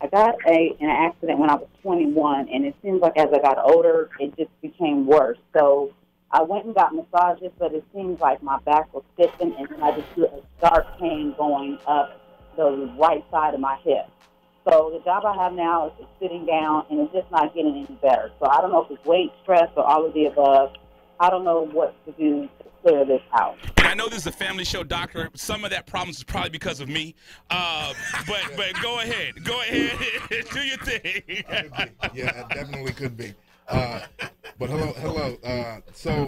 I got in an accident when I was 21, and it seems like as I got older, it just became worse. So I went and got massages, but it seems like my back was stiffened, and I just feel a sharp pain going up the right side of my hip. So the job I have now is just sitting down, and it's just not getting any better. So I don't know if it's weight, stress, or all of the above. I don't know what to do to clear this out. And I know this is a family show, doctor. Some of that problem is probably because of me. But go ahead. Go ahead. Do your thing. Yeah, it definitely could be. But hello.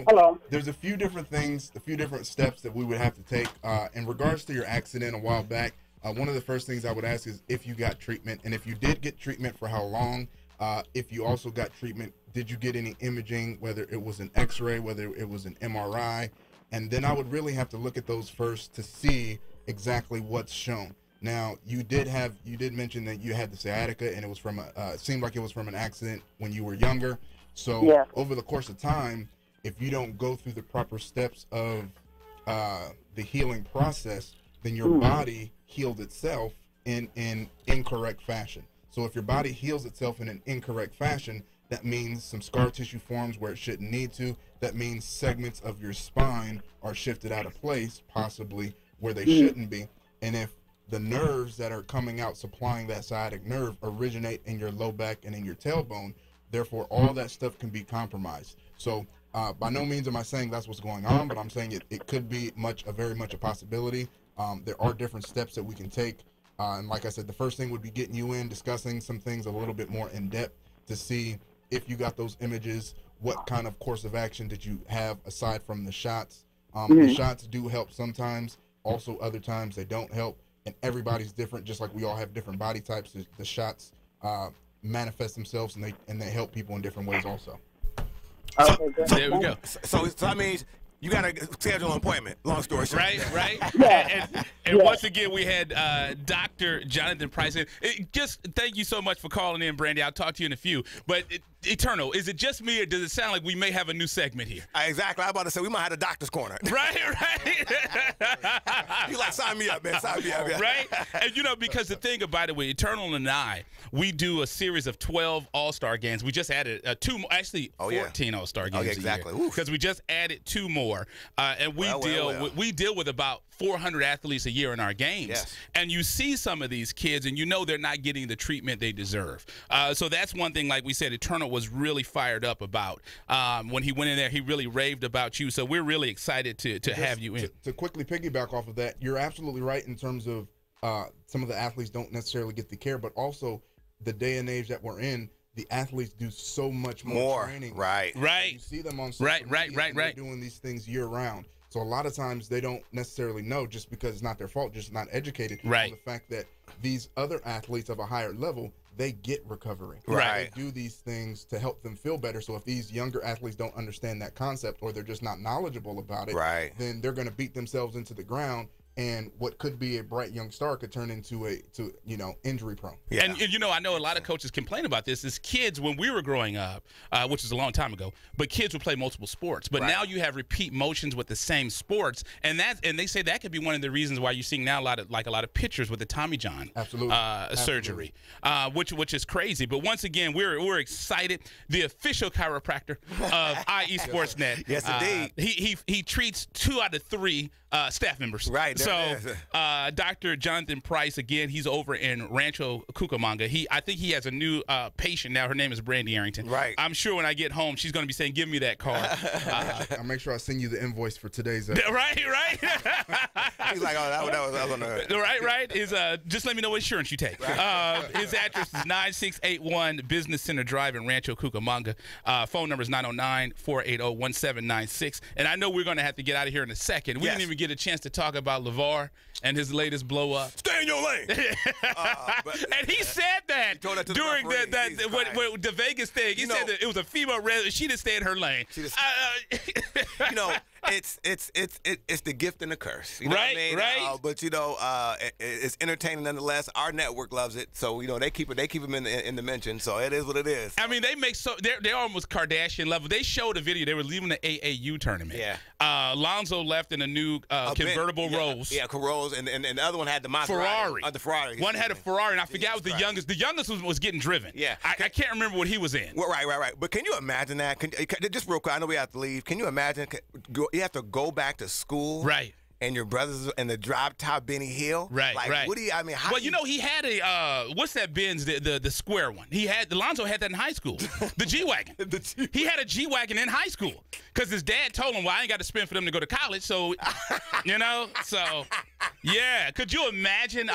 Hello. There's a few different things, a few different steps that we would have to take. In regards to your accident a while back, one of the first things I would ask is if you got treatment, and if you did get treatment, for how long. If you also got treatment, did you get any imaging, whether it was an x-ray, whether it was an MRI? And then I would really have to look at those first to see exactly what's shown. Now, you did mention that you had the sciatica, and it was from it seemed like it was from an accident when you were younger. So over the course of time, if you don't go through the proper steps of the healing process, then your body healed itself in incorrect fashion. So if your body heals itself in an incorrect fashion, that means some scar tissue forms where it shouldn't need to. That means segments of your spine are shifted out of place, possibly where they shouldn't be. And if the nerves that are coming out supplying that sciatic nerve originate in your low back and in your tailbone, therefore all that stuff can be compromised. So by no means am I saying that's what's going on, but I'm saying it could be very much a possibility. There are different steps that we can take. And like I said, the first thing would be getting you in, discussing some things a little bit more in depth to see if you got those images, what kind of course of action did you have aside from the shots. The shots do help sometimes, also other times they don't help, and everybody's different, just like we all have different body types. The shots manifest themselves, and they help people in different ways also. So there we go. So that means you got to schedule an appointment. Long story short. Right. And once again, we had Dr. Jonathan Price. Just thank you so much for calling in, Brandy. I'll talk to you in a few. But Eternal, is it just me, or does it sound like we may have a new segment here? Exactly. I'm about to say we might have a doctor's corner. Right. You like, sign me up, man. Sign me up. Yeah. Right? And, because the thing about it with Eternal and I, we do a series of 12 All-Star games. We just added 14 All-Star games exactly. Because we just added 2 more. And we deal with about 400 athletes a year in our games. Yes. And you see some of these kids, and they're not getting the treatment they deserve. So that's one thing, like we said, Eternal was really fired up about. When he went in there, he really raved about you. So we're really excited to have you in. To quickly piggyback off of that, you're absolutely right in terms of some of the athletes don't necessarily get the care, but also the day and age that we're in, the athletes do so much more training. Right. You see them on social media, they're doing these things year round. So a lot of times they don't necessarily know, just because it's not their fault, just not educated on the fact that these other athletes of a higher level, they get recovery. Right. They do these things to help them feel better. So if these younger athletes don't understand that concept, or they're just not knowledgeable about it, then they're going to beat themselves into the ground. And what could be a bright young star could turn into injury prone. Yeah. And I know a lot of coaches complain about this. Is kids, when we were growing up, which is a long time ago, but kids would play multiple sports. But now you have repeat motions with the same sports, and they say that could be one of the reasons why you're seeing now a lot of pictures with the Tommy John surgery, which is crazy. But once again, we're excited. The official chiropractor of IE Sportsnet. Yes, indeed. He treats 2 out of 3 staff members. Right. So, Dr. Jonathan Price, again, he's over in Rancho Cucamonga. I think he has a new patient now. Her name is Brandy Arrington. Right. I'm sure when I get home, she's going to be saying, "Give me that card." I'll make sure I send you the invoice for today's. Right. He's like, oh, that was on the. Right. Just let me know what insurance you take. His address is 9681 Business Center Drive in Rancho Cucamonga. Phone number is 909-480-1796. And I know we're going to have to get out of here in a second. We didn't even get a chance to talk about LeVar and his latest blow up. Stay in your lane. And he said that during the Vegas thing. He said that it was a female resident. She didn't stay in her lane. It's the gift and the curse. You know what I mean? Right. But it's entertaining nonetheless. Our network loves it, so they keep them in the mention. So it is what it is. I mean, they're almost Kardashian level. They showed a video. They were leaving the AAU tournament. Yeah. Lonzo left in a new convertible Rolls. Yeah, Rolls, and the other one had the Maserati. Ferrari. The Ferrari. One had a Ferrari, and I forgot what the youngest. The youngest was getting driven. Yeah. I can't remember what he was in. Well, right. But can you imagine that? Just real quick, I know we have to leave. Can you imagine? You have to go back to school. Right. And your brothers in the drop top Benny Hill. Right. What do you? I mean, he had a what's that Benz, the square one? Alonzo had that in high school. The G-Wagon. He had a G-Wagon in high school Because his dad told him, well, I ain't got to spend for them to go to college. So, yeah. Could you imagine?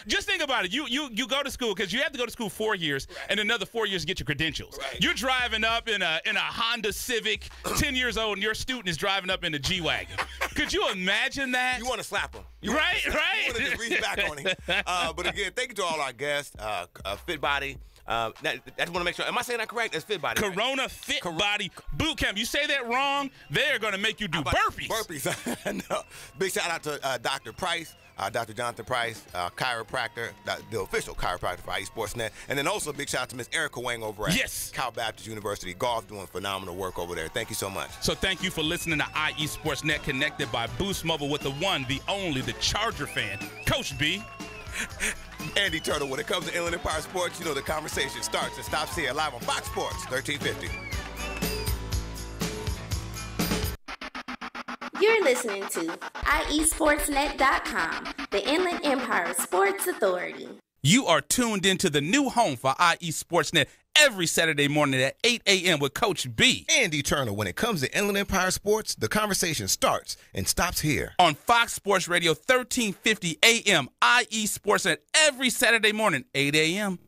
Just think about it. You go to school because you have to go to school 4 years and another 4 years to get your credentials. Right. You're driving up in a Honda Civic, 10 years old, and your student is driving up in a G-Wagon. Could you imagine that? You want to slap him. Right. You want to just reach back on him. But again, thank you to all our guests. Fit Body. I just want to make sure. Am I saying that correct? It's Fit Body. Corona right? Fit Body Boot Camp. You say that wrong, they're going to make you do burpees. Burpees. No. Big shout out to Dr. Price, Dr. Jonathan Price, chiropractor, the official chiropractor for IE Sportsnet. And then also a big shout out to Miss Erica Wang over at Cal Baptist University. Golf doing phenomenal work over there. Thank you so much. So thank you for listening to IE Sportsnet, connected by Boost Mobile with the one, the only, the Charger fan, Coach B. Andy Turtle. When it comes to Inland Empire Sports, the conversation starts and stops here live on Fox Sports 1350. You're listening to IESportsNet.com, the Inland Empire Sports Authority. You are tuned into the new home for IE Sportsnet every Saturday morning at 8 a.m. with Coach B. Andy Turner. When it comes to Inland Empire Sports, the conversation starts and stops here. On Fox Sports Radio 1350 a.m. IE Sportsnet every Saturday morning, 8 a.m.